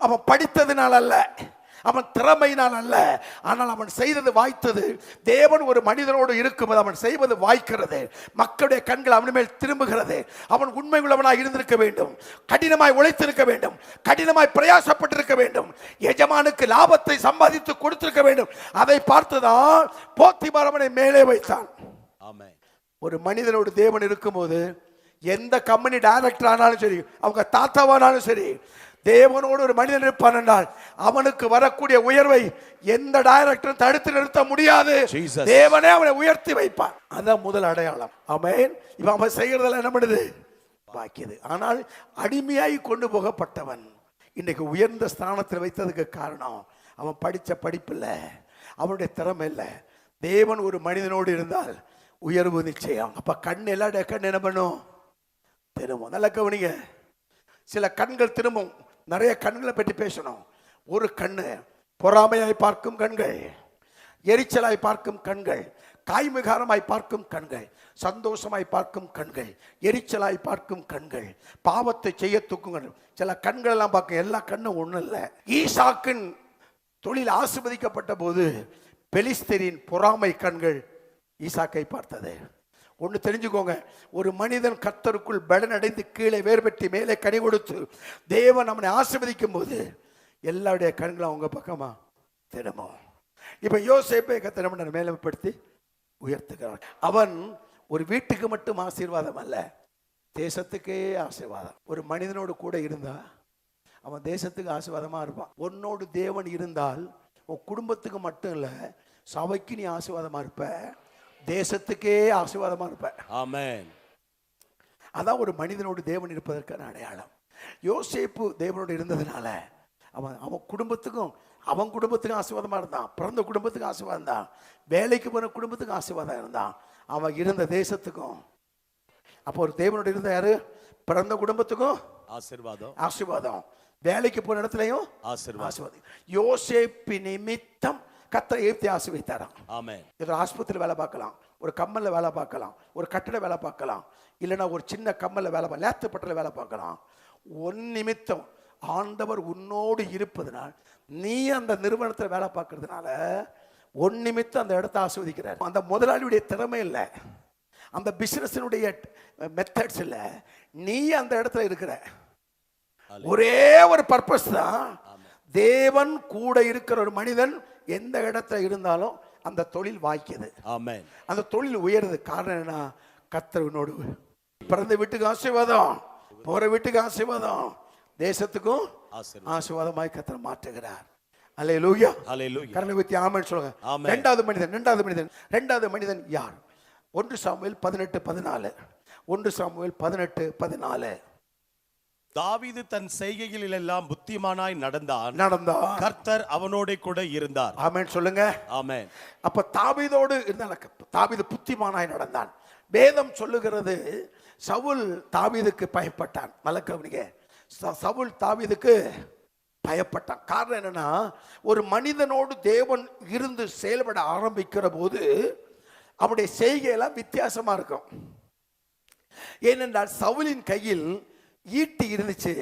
அவன் படித்ததுனால அல்ல, அவன் திறமையினால் அல்ல, ஆனால் அவன் செய்தது வாய்த்தது. தேவன் ஒரு மனிதனோடு இருக்கும்போது அவன் செய்வது வாய்க்கிறது, மக்களுடைய கண்கள் அவன் மேல் திரும்புகிறது. அவன் உண்மை உள்ளவனாய் இருந்திருக்க வேண்டும், கடினமாய் உழைத்திருக்க வேண்டும், கடினமாய் பிரயாசப்பட்டிருக்க வேண்டும், எஜமானுக்கு லாபத்தை சம்பாதித்து கொடுத்திருக்க வேண்டும். அதை பார்த்துதான் போத்திபார் அவனை மேலே வைத்தான். ஆமென். ஒரு மனிதனோடு தேவன் இருக்கும்போது எந்த கம்பெனி டைரக்டர் ஆனாலும் சரி, அவங்க தாத்தாவானாலும் சரி, தேவனோடு ஒரு மனிதன் இருப்பான் என்றால் அவனுக்கு வரக்கூடிய உயர்வை எந்த டைரக்டரும் தடுத்து நிறுத்த முடியாது. தேவனே அவனை உயர்த்தி வைப்பான். அதான் முதல் அடையாளம். ஆமென். இவன் அவன் செய்யறதெல்லாம் என்ன பண்ணுது, பாக்கியது. ஆனால் அடிமையாய் கொண்டு போகப்பட்டவன் இன்னைக்கு உயர்ந்த ஸ்தானத்தில் வைத்ததுக்கு காரணம் அவன் படிச்ச படிப்பு இல்ல, அவனுடைய திறமை இல்ல. தேவன் ஒரு மனிதனோடு இருந்தால் உயர்வு நிச்சயம். அப்ப கண் எல்லா கண் என்ன பண்ணும், திரும்பும். நல்ல கவனிங்க. சில கண்கள் திரும்பும். நிறைய கண்களை பற்றி பேசணும். ஒரு கண்ணு பொறாமையாய் பார்க்கும் கண்கள், எரிச்சலாய் பார்க்கும் கண்கள், காய்மிகாரமாய் பார்க்கும் கண்கள், சந்தோஷமாய் பார்க்கும் கண்கள், எரிச்சலாய் பார்க்கும் கண்கள், பாவத்தை செய்ய தூக்கும். சில கண்கள் எல்லாம் பார்க்கும். எல்லா கண்ணும் ஒண்ணு இல்லை. ஈசாக்கின் தொழில் ஆசீர்வதிக்கப்பட்ட போது பெலிஸ்தரின் பொறாமை கண்கள் ஈசாக்கை பார்த்தது. ஒன்று தெரிஞ்சுக்கோங்க, ஒரு மனிதன் கர்த்தருக்குள் பலன் அடைந்து கீழே வேர் பெற்றி மேலே கனி கொடுத்து தேவன் அவனை ஆசீர்வதிக்கும் போது எல்லாருடைய கண்களும் அவங்க பக்கமா திரும்பும். இப்ப யோசேப்பை கர்த்தர் மேலப்படுத்தி உயர்த்துகிறான். அவன் ஒரு வீட்டுக்கு மட்டும் ஆசீர்வாதம் அல்ல, தேசத்துக்கே ஆசீர்வாதம். ஒரு மனிதனோடு கூட இருந்தா அவன் தேசத்துக்கு ஆசீர்வாதமா இருப்பான். உன்னோடு தேவன் இருந்தால் உன் குடும்பத்துக்கு மட்டும் இல்ல, சபைக்கு நீ ஆசீர்வாதமா இருப்ப, தேசத்துக்கே ஆசீர்வாதமா இருப்ப. ஆமென். அதான் ஒரு மனிதனோடு தேவன் இருப்பதற்கான அடையாளம். யோசேப்பு தேவனோடு இருந்ததுனால அவன் குடும்பத்துக்கும் ஆசீர்வாதமா இருந்தான். பிறந்த குடும்பத்துக்கு ஆசீர்வாதம் தான், வேலைக்கு போன குடும்பத்துக்கு ஆசீர்வாதம் இருந்தான், அவன் இருந்த தேசத்துக்கும். அப்போ ஒரு தேவனோடு இருந்த யாரு? பிறந்த குடும்பத்துக்கும் ஆசீர்வாதம், வேலைக்கு போன இடத்துலயும் ஆசீர்வாதம். யோசேப்பு நிமித்தம் கர்த்தர் எகிப்தை ஆசீர்வதித்தாராம். ஆமென். ஏதோ ஆஸ்பத்திரியில் வேலை பார்க்கலாம், ஒரு கம்மல்ல வேலை பார்க்கலாம், ஒரு கட்டட வேலை பார்க்கலாம், இல்லைன்னா ஒரு சின்ன கம்மல்ல வேலை லேத்துப்பட்டில் வேலை பார்க்கலாம். ஒன் நிமித்தம் ஆண்டவர் உன்னோடு இருப்பதனால், நீ அந்த நிறுவனத்தில் வேலை பார்க்கறதுனால ஒன் நிமித்தம் அந்த இடத்தை ஆஸ்வதிக்கிறார். அந்த முதலாளியுடைய திறமை இல்லை, அந்த பிசினஸினுடைய மெத்தட்ஸ் இல்லை, நீ அந்த இடத்துல இருக்கிற ஒரே ஒரு பர்பஸ் தான். தேவன் கூட இருக்கிற ஒரு மனிதன் எந்த இடத்துல இருந்தாலும் அந்த தொழில் வாய்க்குது. ஆமென். அந்த தொழில் உயருது. காரணம் என்ன? கர்த்தர் உன்னோடு. பிறந்த வீட்டுக்கு ஆசீர்வாதம், போற வீட்டுக்கு ஆசீர்வாதம், தேசத்துக்கும் ஆசீர்வாதமாய் கர்த்தர் மாற்றுகிறார். அல்லேலூயா, அல்லேலூயா. கரங்களை ஊத்தி ஆமென் சொல்லுங்க. இரண்டாவது மனிதன் யார்? 1 சாமுவேல் 18:14. 1 சாமுவேல் 18:14. தாவீது தன் செய்கைகளில் எல்லாம் புத்திமானாய் நடந்தான். கர்த்தர் அவனோட கூட இருந்தார். ஆமென் சொல்லுங்க. ஆமென். அப்ப தாவீதோடு இருந்தான். தாவீது புத்திமானாய் நடந்தான். வேதம் சொல்லுகிறது சவுல் தாவீதுக்கு பயப்பட்டான். மலக்கவனிங்க, சவுல் தாவீதுக்கு பயப்பட்டான். காரணம் என்னன்னா, ஒரு மனிதனோடு தேவன் இருந்து செயல்பட ஆரம்பிக்கிற போது அவருடைய செய்கையெல்லாம் வித்தியாசமா இருக்கும். ஏனென்றால் சவுலின் கையில் ஈட்டி இருந்துச்சு,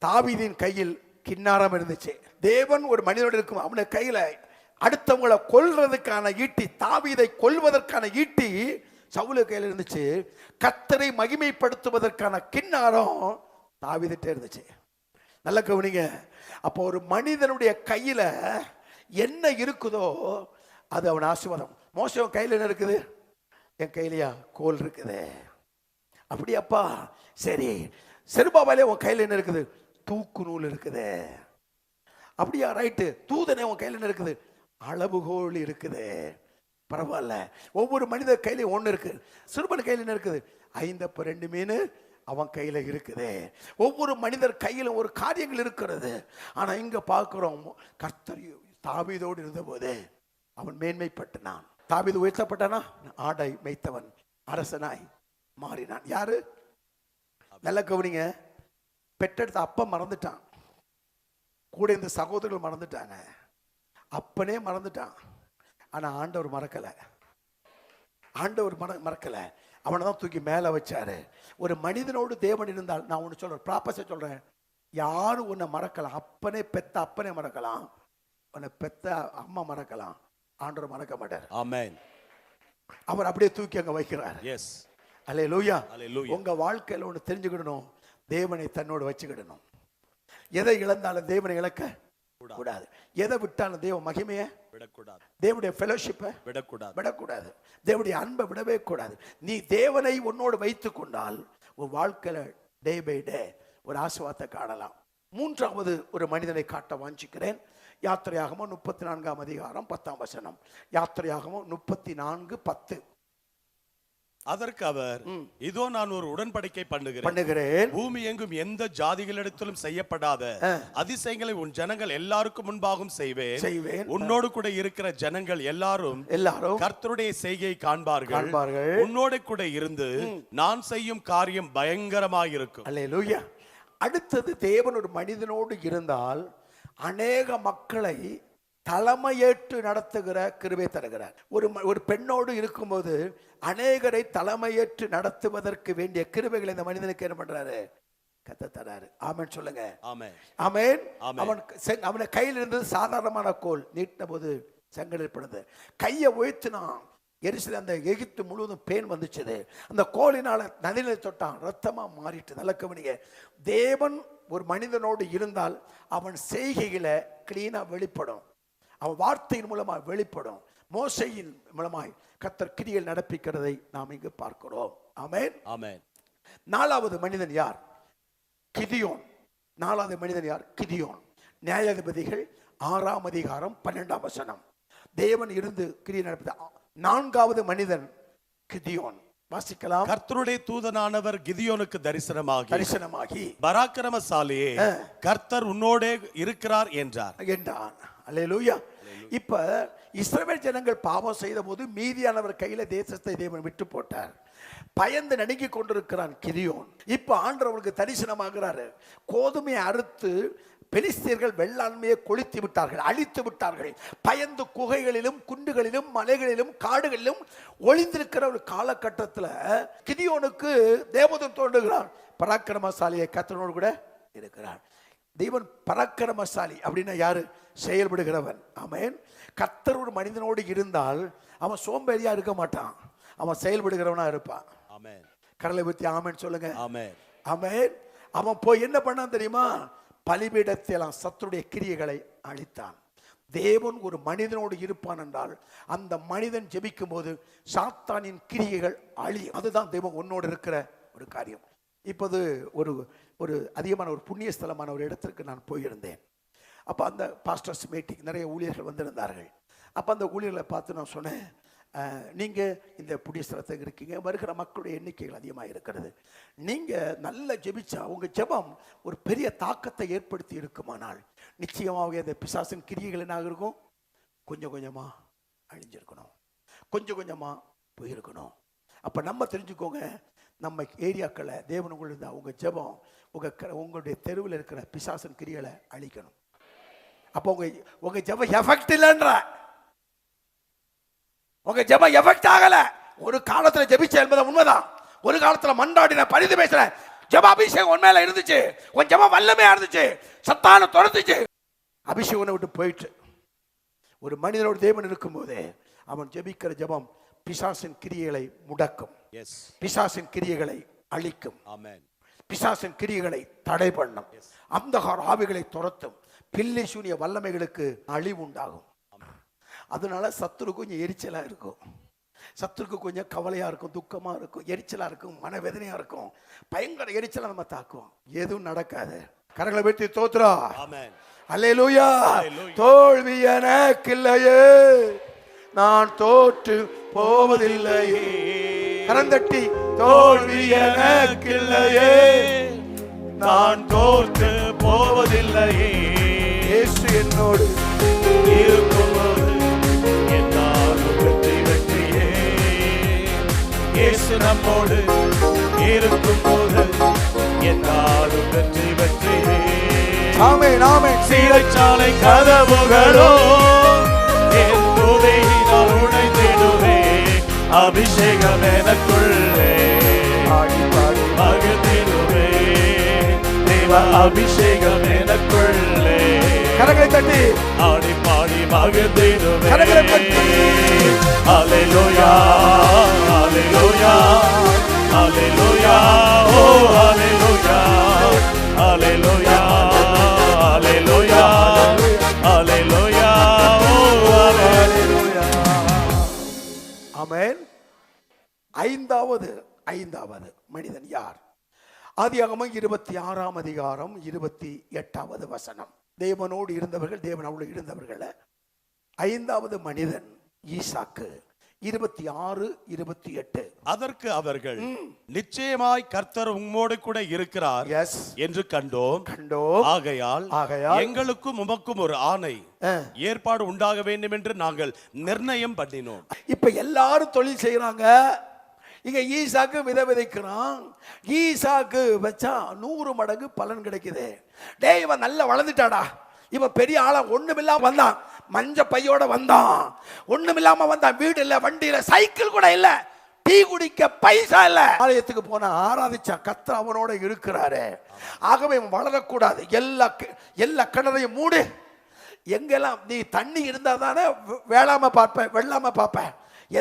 தாவீதின் கையில் கிண்ணாரம் இருந்துச்சு. தேவன் ஒரு மனிதனோடு இருக்கும், அவன கையில அடுத்தவங்களை கொல்றதுக்கான ஈட்டி, தாவீதை கொல்வதற்கான ஈட்டி சவுல கையில் இருந்துச்சு. கர்த்தரை மகிமைப்படுத்துவதற்கான கிண்ணாரம் தாவீதிட்ட இருந்துச்சு. நல்ல கவனிங்க. அப்போ ஒரு மனிதனுடைய கையில என்ன இருக்குதோ அது அவன் ஆசீர்வாதம். மோசம் கையில் என்ன இருக்குது? என் கையிலையா கோல் இருக்குது. அப்படியாப்பா, சரி. செருபாபாலே உன் கையில் என்ன இருக்குது? தூக்கு நூல் இருக்குது. அப்படியா, ரைட்டு. தூதனே உன் கையில் என்ன இருக்குது? அளவுகோல் இருக்குது. பரவாயில்ல. ஒவ்வொரு மனிதர் கையில ஒன்று இருக்கு. சிறுவன் கையில் என்ன இருக்குது? 5 அப்ப 2 மீன் அவன் கையில இருக்குது. ஒவ்வொரு மனிதர் கையில ஒரு காரியங்கள் இருக்கிறது. ஆனா இங்க பார்க்கிறோம், கர்த்தர் தாவீதோடு இருந்த போது அவன் மேன்மைப்பட்டான். தாவீது உயர்த்தப்பட்டானா? ஆடை மேய்த்தவன் அரசனாய் மாறினான். யாரு? நல்ல கவனிங்க. பெற்றெடுத்த அப்ப மறந்துட்டான், கூட இந்த சகோதரர்கள் மறந்துட்டாங்க, அப்பனே மறந்துட்டான். ஆனா ஆண்டவர் மறக்கல. ஆண்டவர் மறக்கல. அவனை தான் தூக்கி மேல வச்சாரு. ஒரு மனிதனோடு தேவன் இருந்தால், நான் ஒன்று சொல்றேன், ப்ராப்பஸா சொல்றேன், யாரும் உன்னை மறக்கலாம். அப்பனே பெத்த அப்பனே மறக்கலாம், உன்னை பெத்த அம்மா மறக்கலாம், ஆண்டவர் மறக்க மாட்டார். ஆமென். அவர் அப்படியே தூக்கி அங்க வைக்கிறார். எஸ். அல்லேலூயா. உங்க வாழ்க்கையில ஒன்று தெரிஞ்சுக்கிடணும், தேவனை தன்னோடு வச்சுக்கிடணும். எதை இழந்தாலும் தேவனை இழக்க கூடாது. எதை விட்டாலும் தேவ மகிமையை விடக்கூடாது, தேவனுடைய ஃபெலோஷிப்பை விடக்கூடாது, தேவனுடைய அன்பை விடவே கூடாது. நீ தேவனை உன்னோடு வைத்துக் கொண்டால் உன் வாழ்க்கையில டே பை டே ஒரு ஆசீர்வாதத்தை காணலாம். மூன்றாவது ஒரு மனிதனை காட்ட வாஞ்சிக்கிறேன். யாத்திரையாகமம் 34ஆம் அதிகாரம் 10ஆம் வசனம். யாத்திரையாகமம் 34:10. அதற்கு அவர், இதோ நான் ஒரு உடன்படிக்கை பண்ணுகிறேன், பூமி எங்கும் எந்த ஜாதிகளிடத்திலும் செய்யப்படாத அதிசயங்களை உன் ஜனங்கள் எல்லாருக்கும் முன்பாகவும் செய்வேன். உன்னோடு கூட இருக்கிற ஜனங்கள் எல்லாரும் கர்த்தருடைய செய்கையை காண்பார்கள். உன்னோடு கூட இருந்து நான் செய்யும் காரியம் பயங்கரமாயிருக்கும். அல்லேலூயா. அடுத்தது, தேவன் ஒரு மனிதனோடு இருந்தால் அநேக மக்களை தலைமையேற்று நடத்துகிற கிருபை தருகிறார். ஒரு பெண்ணோடு இருக்கும்போது அநேகரை தலைமையேற்று நடத்துவதற்கு வேண்டிய கிருபைகளை இந்த மனிதனுக்கு என்ன பண்றாரு? கத்த தராரு. ஆமென் சொல்லுங்க. ஆமென். அவனை கையில் இருந்தது சாதாரணமான கோல், நீட்டின போது செங்கல் ஏற்படுது. கையை உயர்த்தினான், எரிசில அந்த எகிப்து முழுவதும் பேன் வந்துச்சு. அந்த கோலினால நதிநிலை தொட்டான், ரத்தமா மாறிட்டு. நல்ல கவனிங்க. தேவன் ஒரு மனிதனோடு இருந்தால் அவன் செய்கையில கிளீனா வெளிப்படும், அவன் வார்த்தையின் மூலமாக வெளிப்படும். மோசையின் மூலமாய் கர்த்தர் கிரியைகள் நடப்பிக்கிறதை நாம் இங்கு பார்க்கிறோம். ஆமென். ஆமென். நாலாவது மனிதன் யார்? கிதியோன். நாலாவது மனிதன் யார்? கிதியோன். நியாயாதிபதிகள் 6ஆம் அதிகாரம் 12ஆம் வசனம். தேவன் இருந்து கிரியை நடப்பித்த நான்காவது மனிதன் கிதியோன். வாசிக்கலாம். கர்த்தருடைய தூதனானவர் கிதியோனுக்கு தரிசனமாகி பராக்கிரமசாலியே, கர்த்தர் உன்னோடே இருக்கிறார் என்றார். அல்லேலூயா. இப்ப இஸ்ரவேல் ஜனங்கள் பாவம் செய்த போது மீதியானவர் கையில தேசத்தை தேவன் விட்டு போட்டார். பயந்து நடுங்கி கொண்டிருக்கிறான் கிதியோன். இப்ப ஆண்டவருக்கு தரிசனமாகிறாரு. கோதுமையை அறுத்து பெலிஸ்தியர்கள் வெள்ளாண்மையை கொளுத்தி விட்டார்கள், அழித்து விட்டார்கள். பயந்து குகைகளிலும் குண்டுகளிலும் மலைகளிலும் காடுகளிலும் ஒளிந்திருக்கிற ஒரு காலகட்டத்தில் கிதியோனுக்கு தேவதூதன் தோன்றுகிறான். பராக்கிரமசாலியை கர்த்தரோடு கூட இருக்கிறான். தேவன் பராக்கிரமசாலி அப்படின்னா யாரு? செயல்படுகிறவன். ஆமென். கர்த்தர் ஒரு மனிதனோடு இருந்தால் அவன் சோம்பேறியா இருக்க மாட்டான், அவன் செயல்படுகிறவனா இருப்பான். ஆமென். கடலை பத்தி ஆமென் சொல்லுங்க. ஆமென். ஆமென். அவன் போய் என்ன பண்ணான் தெரியுமா? பலிபீடத்தில் சத்துருடைய கிரியைகளை அழித்தான். தேவன் ஒரு மனிதனோடு இருப்பான் என்றால் அந்த மனிதன் ஜெபிக்கும் போது சாத்தானின் கிரியைகள் அழியும். அதுதான் தேவன் உன்னோடு இருக்கிற ஒரு காரியம். இப்போது ஒரு ஒரு அதிகமான ஒரு புண்ணிய ஸ்தலமான ஒரு இடத்திற்கு நான் போயிருந்தேன். அப்போ அந்த பாஸ்டர்ஸ் மீட்டிங் நிறைய ஊழியர்கள் வந்திருந்தார்கள். அப்போ அந்த ஊழியர்களை பார்த்து நான் சொன்னேன், நீங்கள் இந்த புண்ணிய ஸ்தலத்துக்கு இருக்கீங்க, வருகிற மக்களுடைய எண்ணிக்கைகள் அதிகமாக இருக்கிறது. நீங்கள் நல்லா ஜெபிச்சா உங்கள் ஜெபம் ஒரு பெரிய தாக்கத்தை ஏற்படுத்தி இருக்குமானால் நிச்சயமாக அந்த பிசாசின் கிரியைகள் என்ன இருக்கும்? கொஞ்சம் கொஞ்சமாக அழிஞ்சிருக்கணும், கொஞ்சம் கொஞ்சமாக போயிருக்கணும். அப்போ நம்ம தெரிஞ்சுக்கோங்க, நம்ம ஏரியாக்களை தேவன் உங்களுக்கு உங்கள் ஜெபம் உங்களுடைய தெருவில் இருக்கிற பிசாசின் கிரியைகளை அழிக்கணும். அப்போ உங்கள் ஜெபம் எஃபெக்ட் இல்லைன்ற, உங்க ஜெபம் எஃபெக்ட் ஆகல. ஒரு காலத்துல ஜெபிச்ச என்பது உண்மைதான். ஒரு காலத்துல மண்டாடின பரிந்து பேசல, ஜெப அபிஷேகம் உண்மையில இருந்துச்சு, உன் ஜெபம் வல்லமையா இருந்துச்சு, சத்தான துரத்துச்சு, அபிஷேகம் விட்டு போயிட்டு. ஒரு மனிதனோடு தேவன் இருக்கும் போதே அவன் ஜெபிக்கிற ஜெபம் பிசாசின் கிரியைகளை முடக்கும், பிசாசின் கிரியைகளை அழிக்கும், பிசாசின் கிரியைகளை தடை பண்ணும், அந்தகார ஆவிகளை துரத்தும், பில்லி சூனிய வல்லமைகளுக்கு அழிவு உண்டாகும். அதனால சத்துரு கொஞ்சம் எரிச்சலா இருக்கும், சத்துருக்கு கொஞ்சம் கவலையா இருக்கும், துக்கமா இருக்கும், எரிச்சலா இருக்கும், மனவேதனையா இருக்கும், பயங்கர எரிச்சலா நம்ம தாக்குவோம். எதுவும் நடக்காது. கரங்களை வெட்டி தோத்துறா. அல்லேலூயா. தோல்வி எனக்கில்லையே, நான் தோற்று போவதில்லையே. கரந்தட்டி தோல்வி எனக்கில்லையே, நான் தோற்று போவதில்லையே. இயேசு என்னோடு இருக்கும்போது என்னாலும் வெற்றி வெற்றியே. இயேசு நம்மோடு இருக்கும்போது என்னாலும் வெற்றி வெற்றியே. ஆமென் ஆமென். சிறைச்சாலை கதவுகளோ என் துதியினால் உடைந்திடுவே. அபிஷேகம் எனக்குள்ளே மகிழ்ந்திடுவே. தேவ அபிஷேகம் எனக்குள்ளே. கரங்களை தட்டி ஆடி பாடி மகிழ்ந்திடுவே. கரங்களை தட்டி ஹல்லேலூயா ஹல்லேலூயா ஹல்லேலூயா ஓ ஹல்லேலூயா ஹல்லேலூயா ஹல்லேலூயா ஹல்லேலூயா ஓ ஹல்லேலூயா. ஆமென். ஐந்தாவது மனிதன் யார்? ஆதியாகமம் 26ஆம் அதிகாரம் 28வது வசனம். தேவனோடு இருந்தவர்கள், தேவன் அவளோடு இருந்தவர்கள். ஐந்தாவது மனிதன் ஈசாக்கு. 26-28. அதற்கு அவர்கள், நிச்சயமாய் கர்த்தர் உம்மோடு கூட இருக்கிறார் என்று கண்டோம். ஆகையால் எங்களுக்கும் உமக்கும் ஒரு ஆணை ஏற்பாடு உண்டாக வேண்டும் என்று நாங்கள் நிர்ணயம் பண்ணினோம். இப்ப எல்லாரும் தொழில் செய்யறாங்க. இங்க ஈசாக்கு விதைக்கிறான். ஈசாக்கு வச்சா 100 மடங்கு பலன் கிடைக்குது. டேய், இவன் நல்லா வளர்ந்துட்டாடா, இவன் பெரிய ஆளா, ஒண்ணுமில்லாம வந்தான், மஞ்ச பையோட வந்தான், ஒண்ணுமில்லாம வந்தான், வீடு இல்ல, வண்டி இல்ல, சைக்கிள் கூட இல்ல, டீ குடிக்க பைசா இல்ல. ஆலயத்துக்கு போன ஆராதிச்சான், கர்த்தர் அவனோட இருக்கிறாரு. ஆகவே இவன் வளரக்கூடாது. எல்லா கிணறையும் மூடு. எங்கெல்லாம் நீ தண்ணி இருந்தா தானே வேளாம பார்ப்ப, வெள்ளாம பார்ப்ப.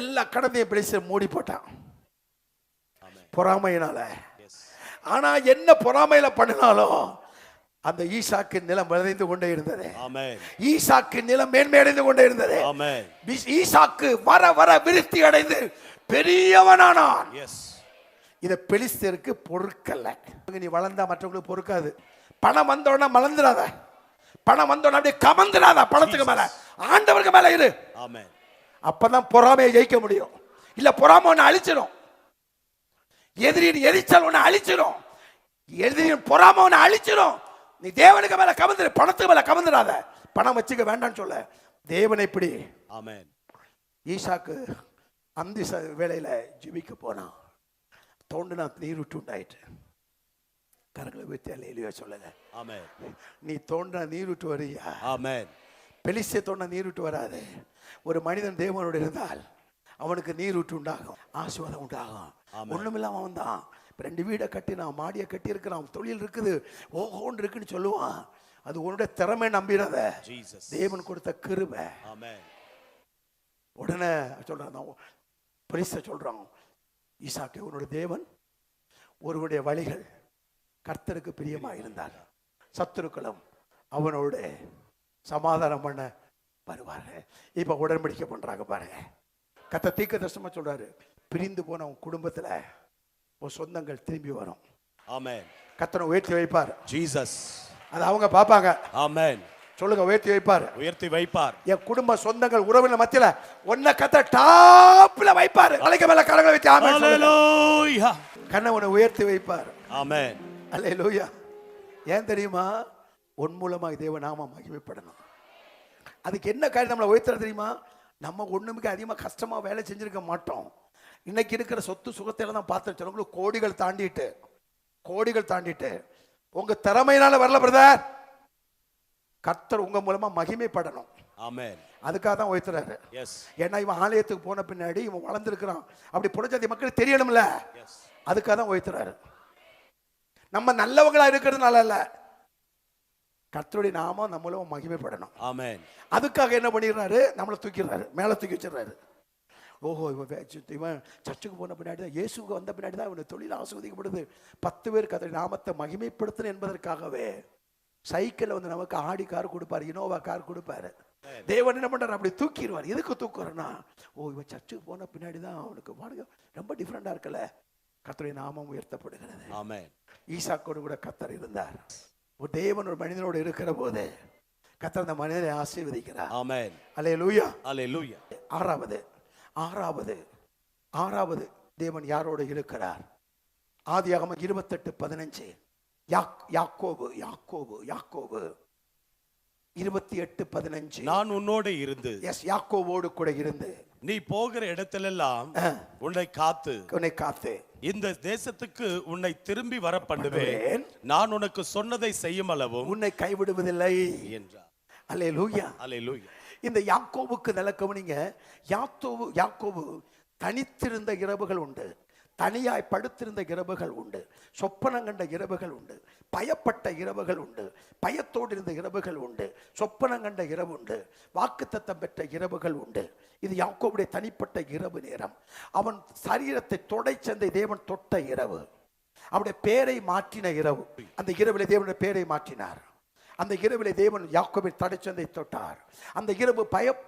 எல்லா கிணத்தையும் பிடிச்சு மூடி போட்டான் பொறாமையினால. ஆனா என்ன பொறாமையில பண்ணினாலும் அந்த ஈசாக்கு நிலம் விளைந்து கொண்டே இருந்தது. ஈசாக்கு நிலம் மேன்மையடைந்து கொண்டே இருந்தது. ஈசாக்கு வர வர விருத்தி அடைந்து பெரியவனானான். இத பெலிஸ்தருக்கு பொறுக்கல்ல. நீ வளர்ந்தா மற்றவங்களுக்கு பொறுக்காது. பணம் வந்தோடனே மலர்ந்துடாத, பணம் வந்தோடனே அப்படியே கமந்துடாத. பணத்துக்கு மேல ஆண்டவருக்கு மேல இரு. அப்பதான் பொறாமையை ஜெயிக்க முடியும். இல்ல பொறாமை ஒண்ணு அழிச்சிடும். எதிரின் எரிச்சல் ஒண்ணு அழிச்சிடும். எதிரின் பொறாமை ஒண்ணு அழிச்சிடும். நீ தேவனுக்கு மேல கவர்ந்துரு, பணத்துக்கு மேல கவர்ந்துடாத. பணம் வச்சுக்க வேண்டாம்னு சொல்ல. தேவனை இப்படி. ஆமென். ஈசாக்கு அந்த வேளையில ஜெபிக்க போனான். தோண்டினா நீர் விட்டு உண்டாயிட்டு. கரங்களை வைத்து அல்லேலூயா சொல்லுங்க. ஆமென். நீ தோண்டினா நீர் விட்டு வரியா? ஆமென். பெலிஸ்தே தோண்டினா நீர் விட்டு வராது. ஒரு மனிதன் தேவனோடு இருந்தால் அவனுக்கு நீர் விட்டு உண்டாகும், ஆசீர்வாதம் உண்டாகும். ஒண்ணுமில்லாம அவன் தான் 2 வீடை கட்டினான், மாடியை கட்டி இருக்கிறான், தொழில் இருக்குது, ஓஹோன்னு இருக்குன்னு சொல்லுவான். அது உன்னுடைய திறமை நம்பிடாத, தேவன் கொடுத்த கிருபை. உடனே சொல்றான், பெலிஸ்தே சொல்றான், ஈசாக்கே உன்னுடைய தேவன் ஒருவனுடைய வழிகள் கர்த்தருக்கு பிரியமா இருந்தார், சத்துருக்களும் அவனோட சமாதானம் பண்ண வருவார்கள். இப்ப உடன்படிக்கை பண்றாங்க பாருங்க. கர்த்தர் தீர்க்கதரிசனமா சொல்றாரு, பிரிந்து போன உன் குடும்பத்துல உன் சொந்தங்கள் திரும்பி வரும். ஆமென். கர்த்தரை உயர்த்தி வைப்பார். ஜீசஸ் அது அவங்க பாப்பாங்க. ஆமென். சொல்லுங்க, உயர்த்தி வைப்பார். உயர்த்தி வைப்பார். என் குடும்ப சொந்தங்கள் உறவினர் மத்தியில ஒன்ன கர்த்தர் டாப்ல வைப்பார். அலைக்கு மேல கரங்களை வைத்து ஆமென். ஹalleluya. கண்ணவனை உயர்த்தி வைப்பார். ஆமென். ஹalleluya. ஏன் தெரியுமா? உன் மூலமாக தேவ நாமம் மகிமைப்படணும். அதுக்கு என்ன காரியம் நம்மளை உயர்த்துற தெரியுமா? நம்ம ஒண்ணுமிக்க அதிகமாக கஷ்டமா வேலை செஞ்சிருக்க மாட்டோம். இன்னைக்கு இருக்கிற சொத்து சுகத்தையில தான் பார்த்து உங்களுக்கு கோடிகள் தாண்டிட்டு உங்க திறமையினால வரல பிரதர், கர்த்தர் உங்க மூலமா மகிமைப்படணும். ஆமென். அதுக்காக தான் உயர்த்துறாரு. ஏன்னா இவன் ஆலயத்துக்கு போன பின்னாடி இவன் வளர்ந்துருக்கிறான், அப்படி புறஜாதி மக்களுக்கு தெரியணும்ல, அதுக்காக தான் உயர்த்துறாரு. நம்ம நல்லவங்களா இருக்கிறதுனால இல்ல, கர்த்தருடைய நாமம் நம்ம மூலமா மகிமைப்படணும். ஆமென். அதுக்காக என்ன பண்ணிடுறாரு? நம்மளை தூக்கிடுறாரு, மேல தூக்கி வச்சிடறாரு. ஓஹோ, இவன் சர்ச்சுக்கு போன பின்னாடி தான், இயேசுக்கு வந்த பின்னாடி தான் இவன் தொழில் ஆசீர்வதிக்கப்படுது. 10 பேருக்கு கர்த்தருடைய நாமத்தை மகிமைப்படுத்தணும் என்பதற்காகவே சைக்கிள் வந்து நமக்கு ஆடி கார் கொடுப்பாரு, இனோவா கார் கொடுப்பாரு. தேவன் என்ன பண்றாரு? அப்படி தூக்கிடுவார். எதுக்கு தூக்குறனா? ஓ, இவன் சர்ச்சுக்கு போன பின்னாடி தான் அவனுக்கு ரொம்ப டிஃபரெண்டா இருக்கல, கர்த்தருடைய நாமம் உயர்த்தப்படுகிறது. ஆமென். ஈசாக்கோடு கூட கர்த்தர் இருந்தார். ஒரு தேவன் ஒரு மனிதனோடு இருக்கிற போது கர்த்தர் அந்த மனிதனை ஆசீர்வதிக்கிறார். ஆமென். அல்லேலூயா. அல்லேலூயா. ஆறாவது தேவன் யாரோடு இருக்கிறார்? ஆதியாகமம் 28:15. யாக்கோபு 28:15. நான் உன்னோடு இருந்து, யாக்கோவோடு கூட இருந்து, நீ போகிற இடத்திலெல்லாம் உன்னை காத்து இந்த தேசத்துக்கு உன்னை திரும்பி வர பண்ணுவேன், நான் உனக்கு சொன்னதை செய்யும் அளவும் உன்னை கைவிடுவதில்லை என்றார். அல்லேலூயா. அல்லேலூயா. இந்த யாக்கோபுக்கு நல்ல கவனிங்க. யாக்கோபு தனித்திருந்த இரவுகள் உண்டு, தனியாய் படுத்திருந்த இரவுகள் உண்டு, சொப்பனம் கண்ட இரவுகள் உண்டு, பயப்பட்ட இரவுகள் உண்டு, பயத்தோடு இருந்த இரவுகள் உண்டு, சொப்பனம் கண்ட இரவு உண்டு, வாக்குத்தத்தம் பெற்ற இரவுகள் உண்டு. இது யாக்கோபுடைய தனிப்பட்ட இரவு நேரம். அவன் சரீரத்தை தொடை சந்தை தேவன் தொட்ட இரவு, அவனுடைய பேரை மாற்றின இரவு. அந்த இரவிலே தேவனுடைய பேரை மாற்றினார். அந்த இரவிலே தேவன் யாக்கோபை தடைச்சந்தை தொட்டார். அந்த இரவு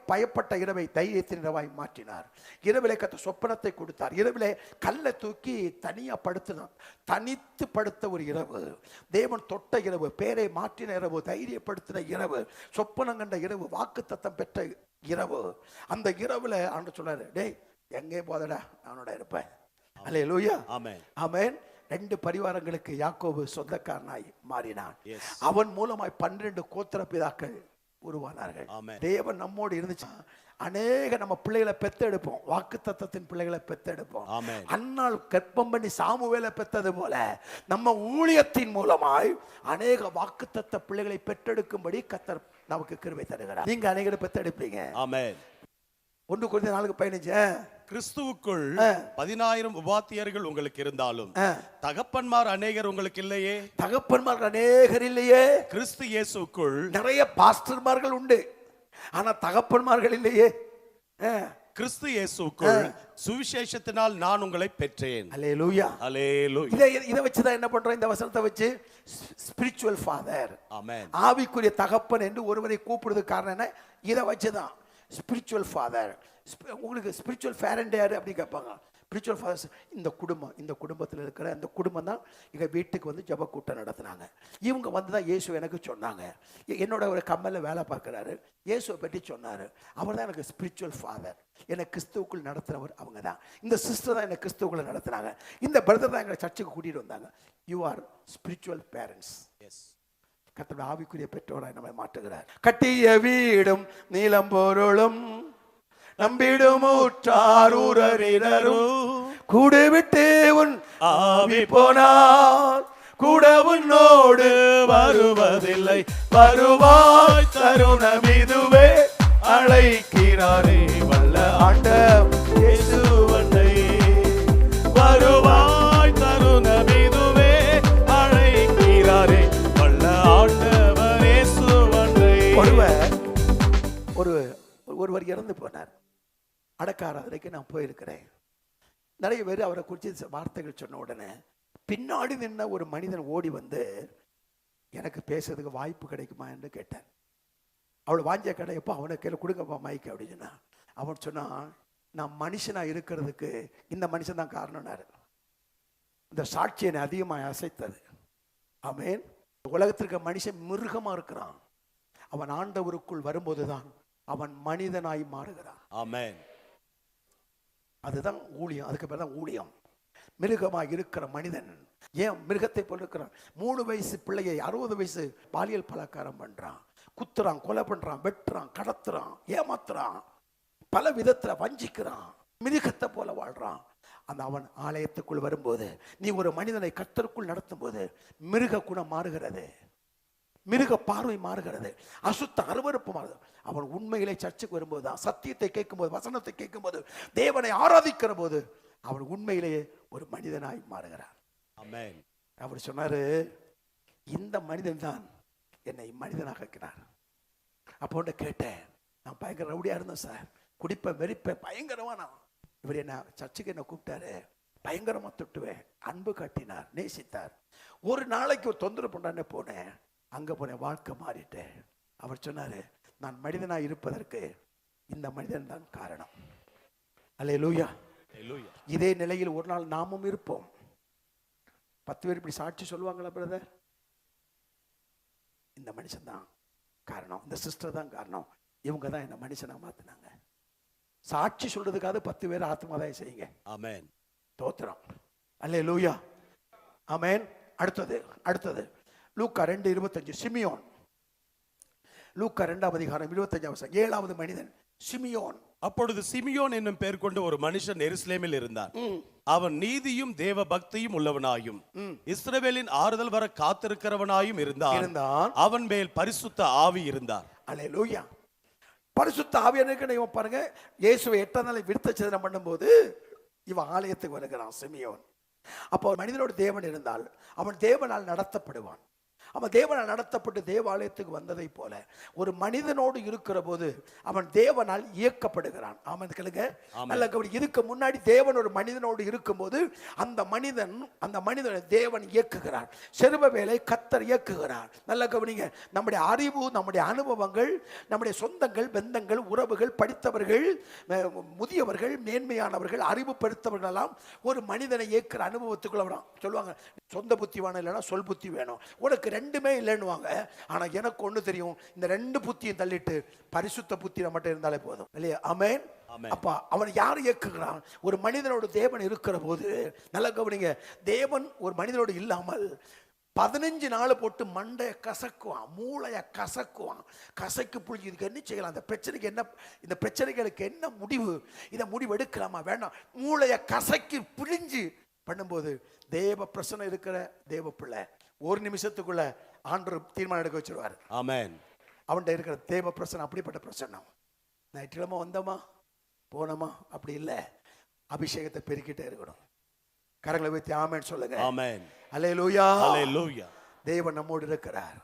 பயப்பட்ட இரவை தைரியத்தின் இரவாய் மாற்றினார். இரவிலே கர்த்தர் சொப்பனத்தை கொடுத்தார். இரவிலே கல்லை தூக்கி தனியா படுத்தினார். தனித்து படுத்த ஒரு இரவு, தேவன் தொட்ட இரவு, பேரை மாற்றின இரவு, தைரியப்படுத்தின இரவு, சொப்பனம் கண்ட இரவு, வாக்குத்தத்தம் பெற்ற இரவு. அந்த இரவுல ஆண்டவர் சொன்னாரு, டேய் எங்கே போதடா, நானோட இருப்பேன். அல்லேலூயா. ஆமென். ஆமென். 2 பரிவாரங்களுக்கு யாக்கோபு சொந்தக்காரனாய் மாறினான். அவன் மூலமாய் 12 கோத்திர பிதாக்கள் உருவானார்கள். தேவன் நம்மோடு இருந்துச்சு. அநேக நம்ம பிள்ளைகளை பெத்தெடுப்போம், வாக்குத்தத்தத்தின் பிள்ளைகளை பெத்தெடுப்போம். அன்னாள் கர்ப்பம் பண்ணி சாமுவேலை பெத்தது போல நம்ம ஊழியத்தின் மூலமாய் அநேக வாக்குத்தத்த பிள்ளைகளை பெற்றெடுக்கும்படி கர்த்தர் நமக்கு கிருபை தருகிறார். நீங்க அநேகரை பெத்தெடுப்பீங்க. ஆமென். 1 கொரிந்தியர் 4:15. கிறிஸ்துவுக்குள் 10,000 உபாத்தியர்கள் உங்களுக்கு இருந்தாலும் தகப்பன்மார் அநேகர் உங்களுக்கு இல்லையே. தகப்பன்மார் அநேகர் இல்லையே. கிறிஸ்து இயேசுக்குள் நிறைய பாஸ்டர்மார்கள் உண்டு, ஆனா தகப்பன்மார்கள் இல்லையே. கிறிஸ்து இயேசுக்குள் சுவிசேஷத்தினால் நான் உங்களை பெற்றேன். அல்லேலூயா. அல்லேலூயா. இதை வச்சு தான் என்ன பண்றோம்? இந்த வசனத்தை வச்சு ஸ்பிரிச்சுவல் ஃபாதர், ஆமென், ஆவிக்குரிய தகப்பன் என்று ஒருவரை கூப்பிடுறதுக்கு காரணம் என்ன? இதை வச்சுதான். Spiritual father. உங்களுக்கு ஸ்பிரிச்சுவல் பேரண்ட் யாரு அப்படி கேட்பாங்க. Spiritual fathers. இந்த குடும்பத்தில் இருக்கிற அந்த குடும்பம் தான் எங்கள் வீட்டுக்கு வந்து ஜெப கூட்டம் நடத்துனாங்க. இவங்க வந்து தான் இயேசு எனக்கு சொன்னாங்க. என்னோட ஒரு கம்பெனியில் வேலை பார்க்குறாரு, இயேசுவை பற்றி சொன்னார். அவர் தான் எனக்கு ஸ்பிரிச்சுவல் ஃபாதர், என்னை கிறிஸ்துவுக்குள் நடத்துகிறவர் அவங்க தான். இந்த சிஸ்டர் தான் என்னை கிறிஸ்துவுக்குள்ள நடத்துனாங்க. இந்த பிரதர் தான் எங்களை சர்ச்சுக்கு கூட்டிகிட்டு வந்தாங்க. You are spiritual parents. Yes, கர்த்தருடைய ஆவிக்குரிய பெற்றோராய் நம்மை மாற்றுகிறார். கட்டிய வீடும் நீலம் பொருளும் நம்பிடும் ஊற்றாரூரரும் கூடு விட்டு உன் ஆவி போனால் கூட உன்னோடு வருவதில்லை. வருவாய் தருணம் இதுவே அழைக்கிறாரே வல்ல ஆண்டவர் இயேசுவனை. வருவாய் தருணம் இதுவே அழைக்கிறாரே வல்ல ஆண்டவர் இயேசுவனை. ஒருவர் இறந்து போனார். அடக்காராதனைக்கு நான் போயிருக்கிறேன். நிறைய பேர் அவரை குறித்து வார்த்தைகள் சொன்ன உடனே பின்னாடி நின்ன ஒரு மனிதன் ஓடி வந்து எனக்கு பேசுறதுக்கு வாய்ப்பு கிடைக்குமா என்று கேட்டான். அவள் வாஞ்ச கிடையப்போ அவனை கையில் கொடுங்கப்பா மைக்கு அப்படின்னு சொன்னா. அவன் சொன்னான், நான் மனுஷனா இருக்கிறதுக்கு இந்த மனுஷன் தான் காரணம்னாரு. இந்த சாட்சி என்னை அதிகமாக அசைத்தது. ஆமென். உலகத்திற்கு மனுஷன் மிருகமா இருக்கிறான். அவன் ஆண்டவருக்குள் வரும்போதுதான் அவன் மனிதனாய் மாறுகிறான். ஆமென். அதுதான் ஊழியம். அதுக்கு பேர் தான் ஊழியம். மிருகமாக இருக்கிற மனிதன் ஏன் மிருகத்தை போல இருக்கிறான்? 3 வயசு பிள்ளையை 60 வயசு பாலியல் பலாத்காரம் பண்றான், குத்துறான், கொலை பண்றான், வெட்டுறான், கடத்துறான், ஏமாத்துறான், பல விதத்துல வஞ்சிக்கிறான், மிருகத்தை போல வாழ்றான். அந்த அவன் ஆலயத்துக்குள் வரும்போது, நீ ஒரு மனிதனை கர்த்தருக்குள் நடத்தும் போது மிருக குணம் மாறுகிறது, மிருக பார்வை மாறுகிறது, அசுத்த அருவருப்பு மாறுது. அவன் உண்மையிலே சர்ச்சுக்கு வரும்போது தான், சத்தியத்தை கேட்கும்போது, வசனத்தை கேட்கும்போது, தேவனை ஆராதிக்கிற போது அவன் உண்மையிலேயே ஒரு மனிதனாய் மாறுகிறான். ஆமென். அவர் சொன்னாரு, இந்த மனிதன் தான் என்னை மனிதனாக ஆக்கினார். அப்போ கேட்டேன், நான் பயங்கர ரவுடியா இருந்தேன் சார், குடிப்பேன், வெறிப்பேன், பயங்கரமா. இவர் என்ன சர்ச்சுக்கு என்ன கூப்பிட்டாரு, பயங்கரமா தொட்டுவேன், அன்பு காட்டினார், நேசித்தார். ஒரு நாளைக்கு ஒரு தொந்தரவு பண்ணானே போனேன், அங்க போனேன், வாழ்க்கை மாறிட்டேன். அவர் சொன்னாரு, நான் மனிதனாய் இருப்பதற்கு இந்த மனிதன் தான் காரணம். அல்லேலூயா. இதே நிலையில் ஒரு நாள் நாமும் இருப்போம். 10 பேர் இப்படி சாட்சி சொல்லுவாங்களா பிரதர்? இந்த மனுஷன் தான் காரணம், இந்த சிஸ்டர் தான் காரணம், இவங்க தான் என்ன மனுஷனா மாத்தினாங்க. சாட்சி சொல்றதுக்காக 10 பேர் ஆத்மாதாயம் செய்யுங்க. ஆமென். தோத்திரம். அல்லேலூயா. ஆமென். அடுத்தது லூக்கா 2:25. சிமியோன். லூக்கா 2ஆம் அதிகாரம் 25ஆம் வசனம். 7வது மனிதன் சிமியோன். அப்பொழுது சிமியோன் என்னும் பெயர் கொண்ட ஒரு மனுஷன் எருசலேமில் இருந்தான். அவன் நீதியும் தேவ பக்தியும் உள்ளவனாயும் இஸ்ரவேலின் ஆறுதல் வர காத்திருக்கிறவனாயும் இருந்தான். அவன் மேல் பரிசுத்த ஆவி இருந்தார். அல்லேலூயா. பரிசுத்த ஆவி என்ன பாருங்க. இயேசுவை 8ஆம் நாளை விருத்த சேதனம் பண்ணும்போது இவன் ஆலயத்துக்கு வருகிறான் சிமியோன். அப்போ மனிதனோட தேவன் இருந்தால் அவன் தேவனால் நடத்தப்படுவான். அவன் தேவனால் நடத்தப்பட்டு தேவாலயத்துக்கு வந்ததை போல ஒரு மனிதனோடு இருக்கிற போது அவன் தேவனால் இயக்கப்படுகிறான். ஆமென். கேளுங்க நல்ல கவனி. இதுக்கு முன்னாடி தேவன் ஒரு மனிதனோடு இருக்கும்போது அந்த மனிதனை தேவன் இயக்குகிறார். செருபவேலை கர்த்தர் இயக்குகிறார். நல்ல கவனிங்க. நம்முடைய அறிவு, நம்முடைய அனுபவங்கள், நம்முடைய சொந்தங்கள், பந்தங்கள், உறவுகள், படித்தவர்கள், முதியவர்கள், மேன்மையானவர்கள், அறிவு படுத்தவர்கள் எல்லாம் ஒரு மனிதனை இயக்குற அனுபவத்துக்குள்ள வரும். சொல்லுவாங்க, சொந்த புத்தி வேணும், இல்லைன்னா சொல் புத்தி வேணும். உனக்கு ரெண்டுமே இல்லைன்னுவாங்க. ஆனா எனக்கு ஒண்ணு தெரியும், இந்த 2 புத்தியும் தள்ளிட்டு பரிசுத்த புத்தி நம்மகிட்ட இருந்தாலே போதும் இல்லையா? ஆமென். அப்பா அவன் யார் இயக்குகிறான்? ஒரு மனிதனோடு தேவன் இருக்கிற போது, நல்லா கவனிங்க, தேவன் ஒரு மனிதனோடு இல்லாமல் 15 நாள் போட்டு மண்டைய கசக்குவான், மூளைய கசக்குவான், கசக்கு புளிஞ்சு. இதுக்கு என்ன செய்யலாம்? அந்த பிரச்சனைக்கு என்ன, இந்த பிரச்சனைகளுக்கு என்ன முடிவு? இதை முடிவு எடுக்கலாமா வேண்டாம்? மூளைய கசக்கி பிழிஞ்சு பண்ணும்போது தேவ பிரசன்னம் இருக்கிற தேவ பிள்ளை 1 நிமிஷத்துக்குள்ள ஆண்டவர் தீர்மானம் எடுக்க வச்சிருவார். ஆமென். அவன்கிட்ட இருக்கிற தேவ பிரசன்னம் அப்படிப்பட்ட பிரசன்னம். ஞாயிற்றுக்கிழமை வந்தோமா போனோமா அப்படி இல்லை, அபிஷேகத்தை பெருக்கிட்டே இருக்கணும். கரங்களை வைத்து ஆமென் சொல்லுங்க. ஆமென். அல்லேலூயா. அல்லேலூயா. தேவன் நம்மோடு இருக்கிறார்.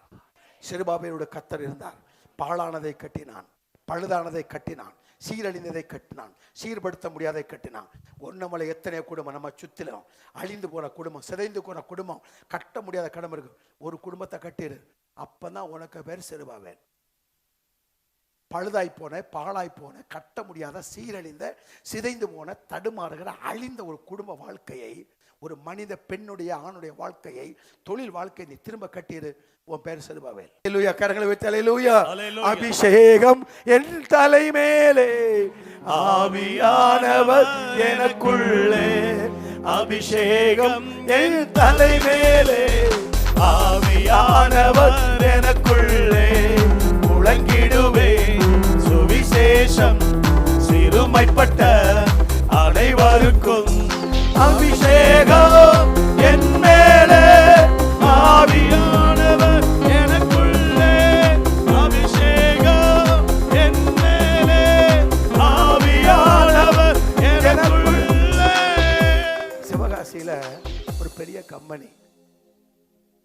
செருபாபேலோட கர்த்தர் இருந்தார். பாழானதை கட்டினான், பழுதானதை கட்டினான், சீரழிந்ததை கட்டினான், சீர்படுத்த முடியாதை கட்டினான். ஒன்னமலை எத்தனை குடும்பம் நம்ம சுத்திலும் அழிந்து போன குடும்பம், சிதைந்து போன குடும்பம், கட்ட முடியாத கடன் இருக்கு. ஒரு குடும்பத்தை கட்டிடு, அப்பதான் உனக்கு பேர் செருபாபேல். பழுதாய் போன, பாழாய் போன, கட்ட முடியாத, சீரழிந்த, சிதைந்து போன, தடுமாறுகிற, அழிந்த ஒரு குடும்ப வாழ்க்கையை, ஒரு மனித பெண்ணுடைய ஆணுடைய வாழ்க்கையை, தொழில் வாழ்க்கையை நீ திரும்ப கட்டிடு. உன் பேர் செருபாவேல். அல்லேலூயா. கரங்களை வைத்து அல்லேலூயா. அபிஷேகம் என் தலை மேலே, ஆவியானவர் எனக்குள்ளே. அபிஷேகம் என் தலை மேலே, ஆவியானவர் எனக்குள்ளே. முழங்கிடுவே சுவிசேஷம் சிறுமைப்பட்ட அனைவருக்கும். அபிஷேகம் என் மேலே, ஆவியானவர் எனக்குள்ளே. அபிஷேகம் என் மேலே, ஆவியானவர் எனக்குள்ளே. சிவகாசியில ஒரு பெரிய கம்பெனி,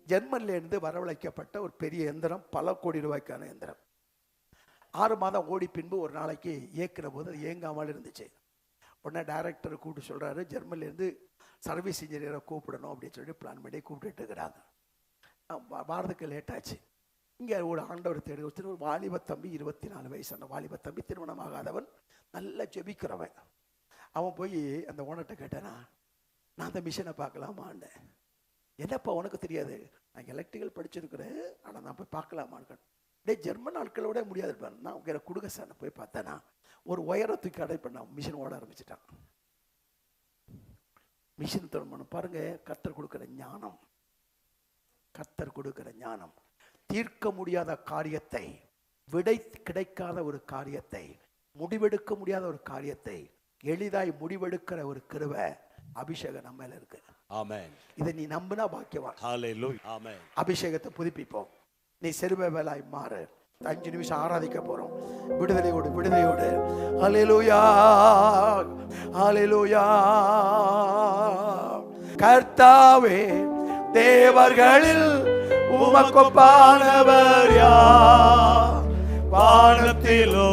ஜெர்மன்ல இருந்து வரவழைக்கப்பட்ட ஒரு பெரிய எந்திரம், பல கோடி ரூபாய்க்கான எந்திரம். 6 மாதம் ஓடி பின்பு ஒரு நாளைக்கு இயக்குற போது அது இயங்காமல் இருந்துச்சு. உடனே டைரக்டரை கூப்பிட்டு சொல்றாரு, ஜெர்மன்லேருந்து சர்வீஸ் இன்ஜினியரை கூப்பிடணும் அப்படின்னு சொல்லி பிளான் பண்ணி கூப்பிட்டு இருக்கிறாங்க. வாரத்துக்கு லேட் ஆச்சு. இங்கே ஒரு ஆண்டவர் தேடி ஒரு வாலிப தம்பி, 24 வயசு. அந்த வாலிப தம்பி திருமணமாகாதவன், நல்லா ஜெபிக்கிறவன். அவன் போய் அந்த ஓனர்கிட்ட கேட்டானா, நான் அந்த மிஷினை பார்க்கலாமான்னு. என்னப்பா உனக்கு தெரியாது? நான் எலக்ட்ரிக்கல் படிச்சிருக்கிறேன், ஆனால் நான் போய் பார்க்கலாமான்னு. டே, ஜெர்மன் ஆட்களோட முடியாது, நான் உங்களை கொடுக்க சார். போய் பார்த்தேன்னா ஒரு உயரத்துக்கு அடை பண்ண மிஷின் ஓட ஆரம்பிச்சிட்டான். மிஷின் திருமணம் பாருங்க. கர்த்தர் கொடுக்கிற ஞானம், கர்த்தர் கொடுக்கிற ஞானம். தீர்க்க முடியாத காரியத்தை, விடை கிடைக்காத ஒரு காரியத்தை, முடிவெடுக்க முடியாத ஒரு காரியத்தை எளிதாய் முடிவெடுக்கிற ஒரு கிருபை, அபிஷேகம் நம்ம மேல இருக்கு. ஆமென். இதை நீ நம்பினா பாக்கியவான். ஹல்லேலூயா. ஆமென். அபிஷேகத்தை புதுப்பிப்போம். நீ செருபவேலாய் மாறு. 5 நிமிஷம் ஆராதிக்க போறோம். விடுதலையோடு, விடுதலையோடு. ஹல்லேலூயா, ஹல்லேலூயா. கர்த்தாவே, தேவர்களில் உமக்கொப்பானவர் யார்? வானத்திலோ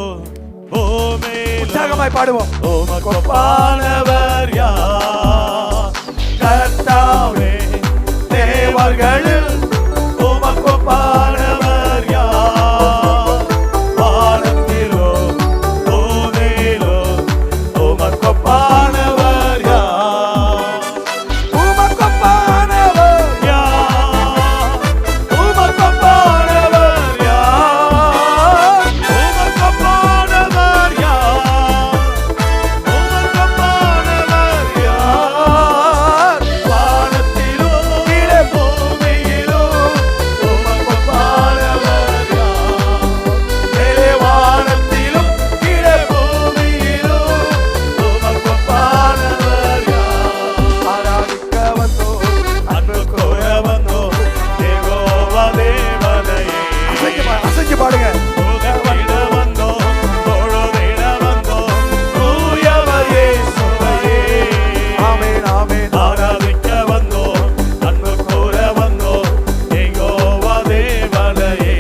பூமியிலோ. உற்சாகமாய் பாடுவோம். உமக்கொப்பானவர் யார்? கர்த்தாவே, தேவர்களில் உமக்கொப்பானவர் யார்? வானத்திலோ பூமியிலோ உமக்கொப்பானவர் யார்? உமக்கொப்பானவர் யார்? உமக்கொப்பானவர் யார்? உமக்கொப்பானவர் யார்? உமக்கொப்பானவர் யார்? வானத்திலோ கீழே பூமியிலோ உமக்கொப்பானவர் யார்? மேலே வானத்திலும் கீழே பூமியிலோ உமக்கொப்பானவர் யார்? ஆராதிக்க வந்தோம், அன்பு கோர வந்தோம், யெகோவா தேவனையே. அசைஞ்சு பாடுங்க. புகழ்ந்திட வந்தோம், தொழுதிட வந்தோம், தூயவர் இயேசுவையே. ஆமென், ஆமென். ஆராதிக்க வந்தோம், அன்பு கூற வந்தோம், யெகோவா தேவனையே.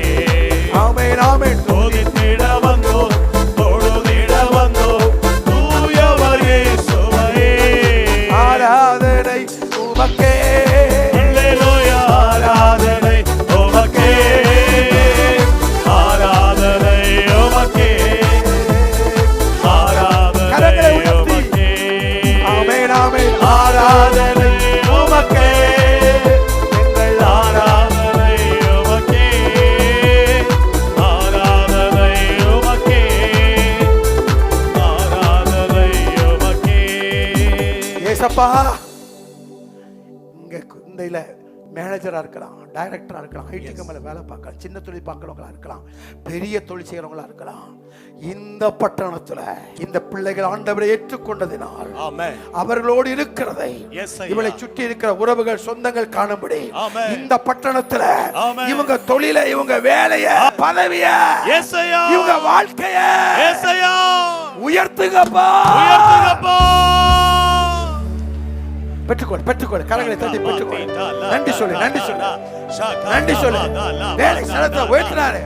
ஆமென், ஆமென். துதித்திட வந்தோம், தொழுதிட வந்தோம், தூயவர் இயேசுவையே. ஆராதனை உமக்கே. அல்லேலூயா. ஆராதனை உமக்கே, ஆராதனை உமக்கே, ஆராதனை உமக்கே. ஆமென், ஆமென். ஆராதனை உமக்கே, எங்கள் ஆராதனை உமக்கே, ஆராதனை உமக்கே, ஆராதனை உமக்கே. ஏசப்பா, இங்க குந்தையில மேனேஜரா இருக்கலாம், டைரக்டரா இருக்கலாம், ஐடி கம்பெனில வேலை பார்க்கலாம், சின்ன தொழில் பார்க்கறவங்களா இருக்கலாம், பெரிய தொழில் செய்யறவங்களா இருக்கலாம். இந்த பட்டணத்துல இந்த பிள்ளைகள் ஆண்டவரை ஏற்றுக்கொண்டதினால் ஆமென். அவர்களோடு இருக்கிறதை, Yes, ஐயா. இவளை சுற்றி இருக்கிற உறவுகள், சொந்தங்கள் காணும்படி ஆமென். இந்த பட்டணத்துல ஆமென். இவங்க தொழிலை, இவங்க வேலைய, பதவிய, Yes, ஐயா. இவங்க வாழ்க்கைய Yes, ஐயா. உயர்த்துங்கப்பா. உயர்த்துங்கப்பா. பெற்றுக்கொள், பெற்றுக்கொள். கரங்களை தட்டி பெற்றுக்கொள். நன்றி சொல்லு, நன்றி சொல்லு, நன்றி சொல்லு. வேலை ஸ்தலத்தை உயர்த்தினாரு.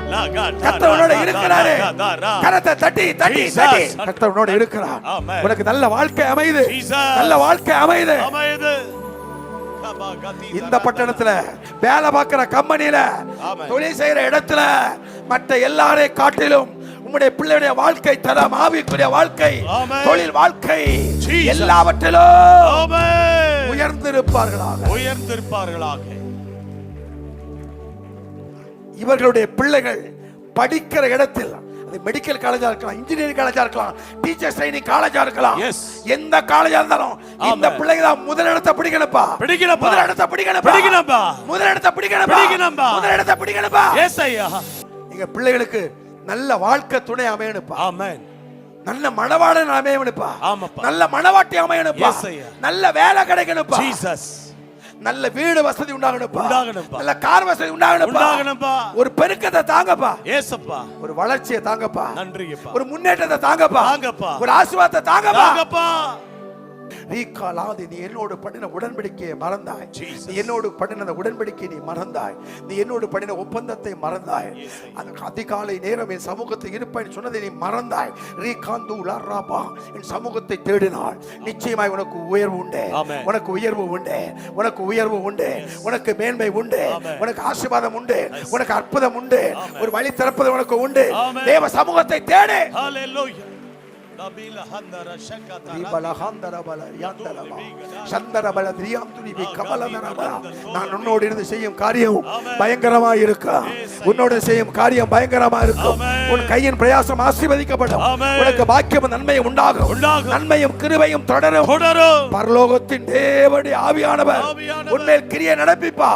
கர்த்தர் உன்னோட இருக்கிறாரு. கரத்தை தட்டி தட்டி தட்டி. கர்த்தர் உன்னோட இருக்கிறார். உனக்கு நல்ல வாழ்க்கை அமையுது, நல்ல வாழ்க்கை அமையுது. இந்த பட்டணத்துல வேலை பார்க்கிற கம்பெனியில தொழில் செய்யற இடத்துல மற்ற எல்லாரை காட்டிலும் உம்முடைய பிள்ளையுடைய வாழ்க்கை தரம், ஆவிக்குரிய வாழ்க்கை, தொழில் வாழ்க்கை எல்லாவற்றிலும் உயர்ந்திருப்பார்களாக. இவர்களுடைய பிள்ளைகள் படிக்கிற இடத்தில், அது மெடிக்கல் காலேஜா இருக்கலாம், இன்ஜினியரிங் காலேஜா இருக்கலாம், டீச்சர் ட்ரைனிங் காலேஜா இருக்கலாம், எந்த காலேஜா இருந்தாலும் இந்த பிள்ளைங்க தான் முதலிடத்தை பிடிக்கணும்பா. முதலிடத்தை பிடிக்கணும்பா. முதலிடத்தை பிடிக்கணும்பா. எங்க பிள்ளைகளுக்கு நல்ல வாழ்க்கை துணை அமையணும்பா. ஆமென். நல்ல மணவாளன் அமையணும்பா. நல்ல மணவாட்டி அமையணும்பா. நல்ல வேலை கிடைக்கணும்பா. ஜீசஸ். நல்ல வீடு வசதி உண்டாகணும்பா. நல்ல கார் வசதி உண்டாகணும்பா. ஒரு பெருக்கத்தை தாங்கப்பா. ஏசப்பா. ஒரு வளர்ச்சியை தாங்கப்பா. நன்றிப்பா. ஒரு முன்னேற்றத்தை தாங்கப்பா. ஒரு ஆசீர்வாதத்தை தாங்கப்பா. நீ என்னோடு பண்ணின உடன்படிக்கையை மறந்தாய். நீ என்னோடு பண்ணின உடன்படிக்கை நீ மறந்தாய். நீ என்னோடு பண்ணின ஒப்பந்தத்தை மறந்தாய். அதிகாலை நேரம் என் சமூகத்தில் இருப்பேன் சொன்னதை நீ மறந்தாய். என் சமூகத்தை தேடினாள். நிச்சயமாய் உனக்கு உயர்வு உண்டு. உனக்கு உயர்வு உண்டு. உனக்கு உயர்வு உண்டு. உனக்கு மேன்மை உண்டு. உனக்கு ஆசீர்வாதம் உண்டு. உனக்கு அற்புதம் உண்டு. ஒரு வழி திறப்பது உனக்கு உண்டு. தேவ சமூகத்தை தேடு. நான் உன்னோடு இருந்து செய்யும் காரியம் பயங்கரமா இருக்கும். உன்னோடு செய்யும் காரியம் பயங்கரமா இருக்கும். உன் கையின் பிரயாசம் ஆசீர்வதிக்கப்படும். உனக்கு பாக்கியம் நன்மையும் உண்டாகும். நன்மையும் கிருபையும் தொடரும். பரலோகத்தின் தேவனுடைய ஆவியானவர் உன்மேல் கிரியை நடப்பிப்பா.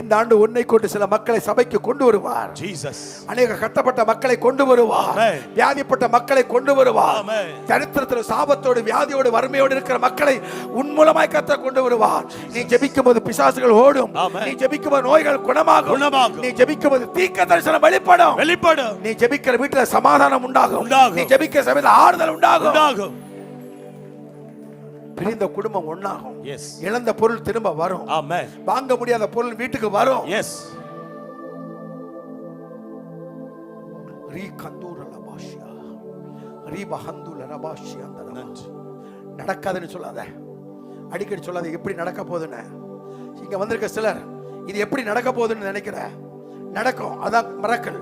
இந்த ஆண்டு உன்னை கொண்டு சில மக்களை சபைக்கு கொண்டு வருவார். ஜீசஸ். அநேக கட்டப்பட்ட மக்களை கொண்டு வருவார். வியாதிப்பட்ட மக்களை கொண்டு வருவார். சரித்திரத்தில் சாபத்தோடு, வியாதியோடு, வறுமையோடு இருக்கிற மக்களை உன் மூலமாய் கர்த்தர் கொண்டு வருவார். நீ ஜெபிக்கும் போது பிசாசுகள் ஓடும். நீ ஜெபிக்கும் போது நோய்கள் குணமாகும். நீ ஜெபிக்கும் போது தீர்க்க தரிசனம் வெளிப்படும். நீ ஜெபிக்கிற வீட்டுல சமாதானம் உண்டாகும். நீ ஜெபிக்கிற சபையில் ஆறுதல் உண்டாகும். பிரிந்த குடும்பம் ஒண்ணாகும். இழந்த பொருள் திரும்ப வரும். வாங்க முடியாத பொருள் வீட்டுக்கு வரும். நடக்காதுன்னு சொல்லாத, அடிக்கடி சொல்லாத. எப்படி நடக்க போகுதுன்னு இங்க வந்திருக்க சிலர் இது எப்படி நடக்க போகுதுன்னு நினைக்கிற, நடக்கும். அதான் மிரக்கல்.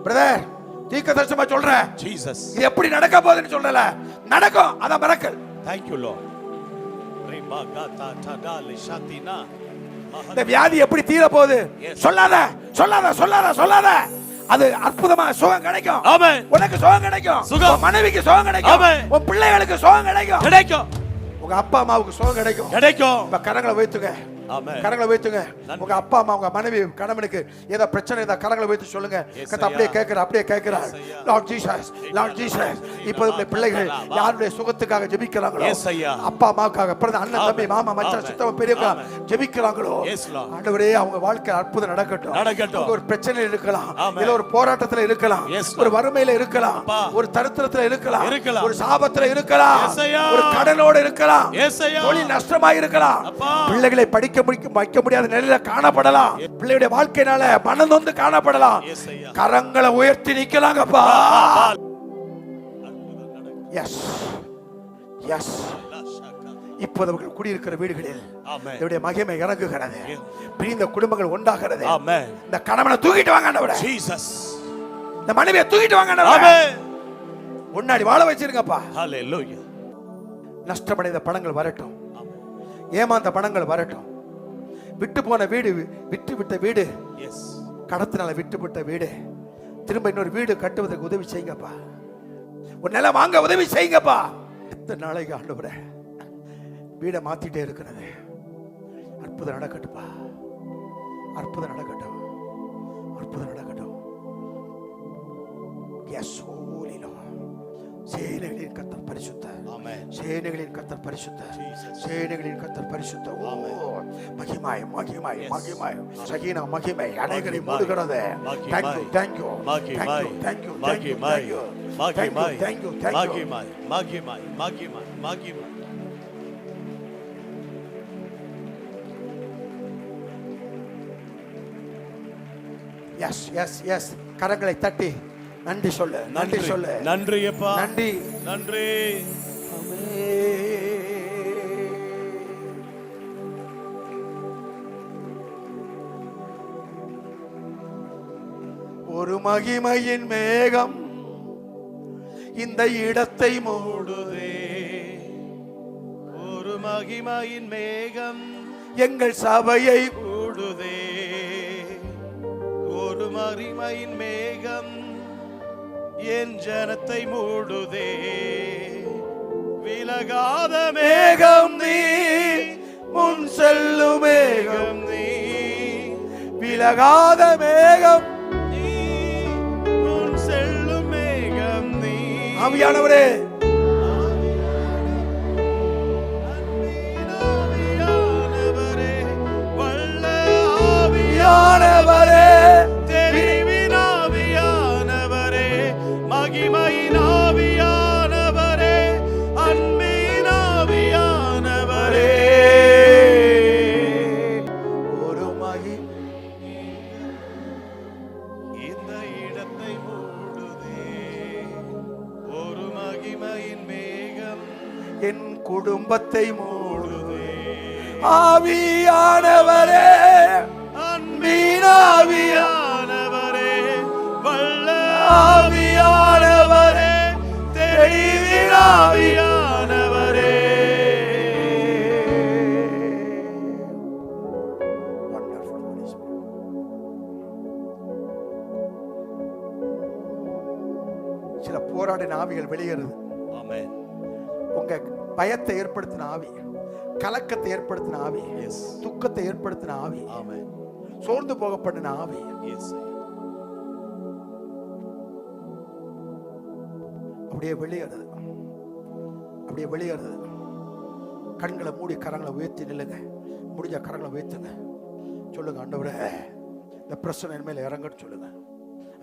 பிரதர் தீர்க்கதரிசனமா சொல்றேன். ஜீசஸ். இது எப்படி நடக்க போகுதுன்னு சொல்லல, நடக்கும். அதான் மிரக்கல். Thank you Lord. இந்த வியாதி எப்படி தீர போகுது சொல்லாத. அது அற்புதமா சுகம் கிடைக்கும். உனக்கு சுகம் கிடைக்கும். உன் மனைவிக்கு சுகம் கிடைக்கும். உன் பிள்ளைகளுக்கு சுகம் கிடைக்கும். உங்க அப்பா அம்மாவுக்கு சுகம் கிடைக்கும். இப்ப கரங்களை வைத்துங்க. கரங்களை வைத்துங்க. உங்க அப்பா அம்மா, உங்க மனைவி, கணவனுக்கு ஏதோ பிரச்சனை இருந்தா கரங்களை வைத்து சொல்லுங்க. அப்படியே கேட்கிறார். Lord Jesus, Lord Jesus. இப்போ இந்த பிள்ளைகள் யாருடைய சுகத்துக்காக ஜெபிக்கிறாங்களோ, அப்பா அம்மாவுக்காக, பிறந்த அண்ணன் தம்பி மாமா மச்சான் சித்தப்பா பெரியப்பா ஜெபிக்கிறாங்களோ, ஆண்டவரே அவங்க வாழ்க்கை அற்புதம் நடக்கட்டும். ஒரு பிரச்சனை இருக்கலாம், இல்ல ஒரு போராட்டத்துல இருக்கலாம், ஒரு வறுமையில இருக்கலாம், ஒரு தரித்திரத்துல இருக்கலாம், ஒரு சாபத்துல இருக்கலாம், ஒரு கடனோடு இருக்கலாம், தொழில் நஷ்டமா இருக்கலாம். பிள்ளைகளை படிக்க வைக்க முடியாத நிலையில காணப்படலாம். பிள்ளையுடைய வாழ்க்கையினால மனம் நொந்து காணப்படலாம். கரங்களை உயர்த்தி நிக்கலாங்கப்பா. S S. இப்போது அவர்கள் குடியிருக்கிற வீடுகளில் அவருடைய மகிமை இறங்குகிறது. பிரிந்த குடும்பங்கள் ஒன்றாகிறது. இந்த கணவனை தூக்கிட்டு வாங்க ஆண்டவரே. ஜீசஸ். இந்த மனைவியை தூக்கிட்டு வாங்க ஆண்டவரே. முன்னாடி வாழ வச்சிருங்கப்பா. ஹalleluya. நஷ்டமடைந்த பணங்கள் வரட்டும். ஏமாந்த பணங்கள் வரட்டும். விட்டு போன வீடு, விட்ட வீடு, கடத்தினால விட்ட வீடு, திரும்ப இன்னொரு வீடு கட்டுவதற்கு உதவி செய்யுங்கப்பா. ஒரு நிலம் வாங்க உதவி செய்யுங்கப்பா. எத்தனை நாளைக்கு ஆண்டவரே வீடை மாத்திட்டே இருக்கிறது. அற்புதம் நடக்கட்டும்பா. அற்புதம் நடக்கட்டும். சேனைகளின் கர்த்தர் பரிசுத்தர். சேனைகளின் கர்த்தர் பரிசுத்தர். சேனைகளின் கர்த்தர் பரிசுத்தர். ஓ மகிமை மகிமை மகிமை சகீனா மகிமை அநேகரை மூடுகிறது. Thank you thank you thank you மகிமை மகிமை மகிமை மகிமை மகிமை மகிமை. Yes yes yes. கரங்களை தட்டி நன்றி சொல்லு. நன்றி சொல்லு. நன்றி அப்பா. நன்றி. நன்றி. ஆமென். ஒரு மகிமையின் மேகம் இந்த இடத்தை மூடுதே. ஒரு மகிமையின் மேகம் எங்கள் சபையை மூடுதே. ஒரு மகிமையின் மேகம் என் ஜனத்தை மூடுதே. விலகாத மேகம் நீ, முன் செல்லும் மேகம் நீ, விலகாத மேகம் நீ, முன் செல்லும் மேகம் நீ. ஆவியானவரே, ஆவியானவரே, வல்ல ஆவியானவரே, தெளிவின் ஆவியானவரே, மகிமையின் ஆவியானவரே, அன்பின் ஆவியானவரே. ஒரு மகி இந்த இடத்தை மூடுதே. ஒரு மகிமையின் மேகம் என் குடும்பத்தை மூடுதே. மூடுதே. ஆவியானவரே, அன்பின் ஆவியானவரே, வல்ல ஆவியானவரே, தெளிவின் ஆவியானவரே. Wonderful Holy Spirit. சில போராடின ஆவிகள் வெளியேறுது. ஆமென். உங்க பயத்தை ஏற்படுத்தின ஆவி, கலக்கத்தை ஏற்படுத்தின ஆவி, எஸ். துக்கத்தை ஏற்படுத்தின ஆவி, ஆமென். சோர்ந்து போக பண்ணின ஆவி எஸ். அப்படியே வெளியேறுது. அப்படியே வெளியேறுது. கண்களை மூடி கரங்களை உயர்த்தி நில்லுங்க. முடிஞ்ச கரங்களை உயர்த்துங்க. சொல்லுங்க, ஆண்டவரே இந்த பிரச்சனை என் மேல இறங்கட்டு சொல்லுங்க.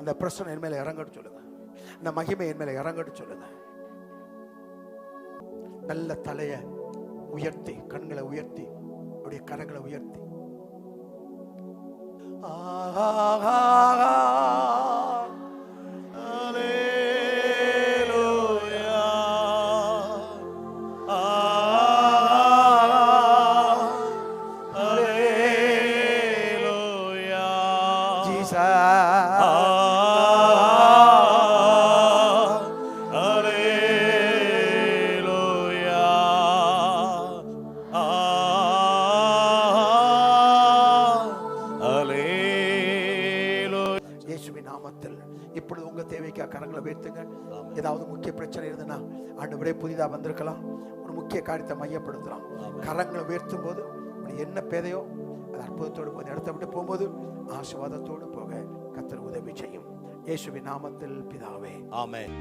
அந்த பிரச்சனை என் மேல இறங்கட்டு சொல்லுங்க. அந்த மகிமை என் மேல இறங்கட்டு சொல்லுங்க. நல்ல தலைய உயர்த்தி, கண்களை உயர்த்தி, அப்படியே கரங்களை உயர்த்தி, ஹல்லேலூயா. ஹல்லேலூயா. ஹல்லேலூயா. ஹல்லேலூயா. இயேசுவின் நாமத்தில் இப்பொழுது உங்க தேவைக்காக கரங்களை உயர்த்துங்க. ஏதாவது முக்கிய பிரச்சனை இருந்ததுன்னா ஆண்டவரே புதிதாக வந்திருக்கலாம், ஒரு முக்கிய காரியத்தை மையப்படுத்தலாம். கரங்களை உயர்த்தும் போது என்ன பேதையோ அது அற்புதத்தோடு போய் இடத்தை விட்டு போகும்போது ஆசீர்வாதத்தோடு போக கர்த்தர் உதவி செய்யும். இயேசுவின் நாமத்தில் பிதாவே, ஆமென்.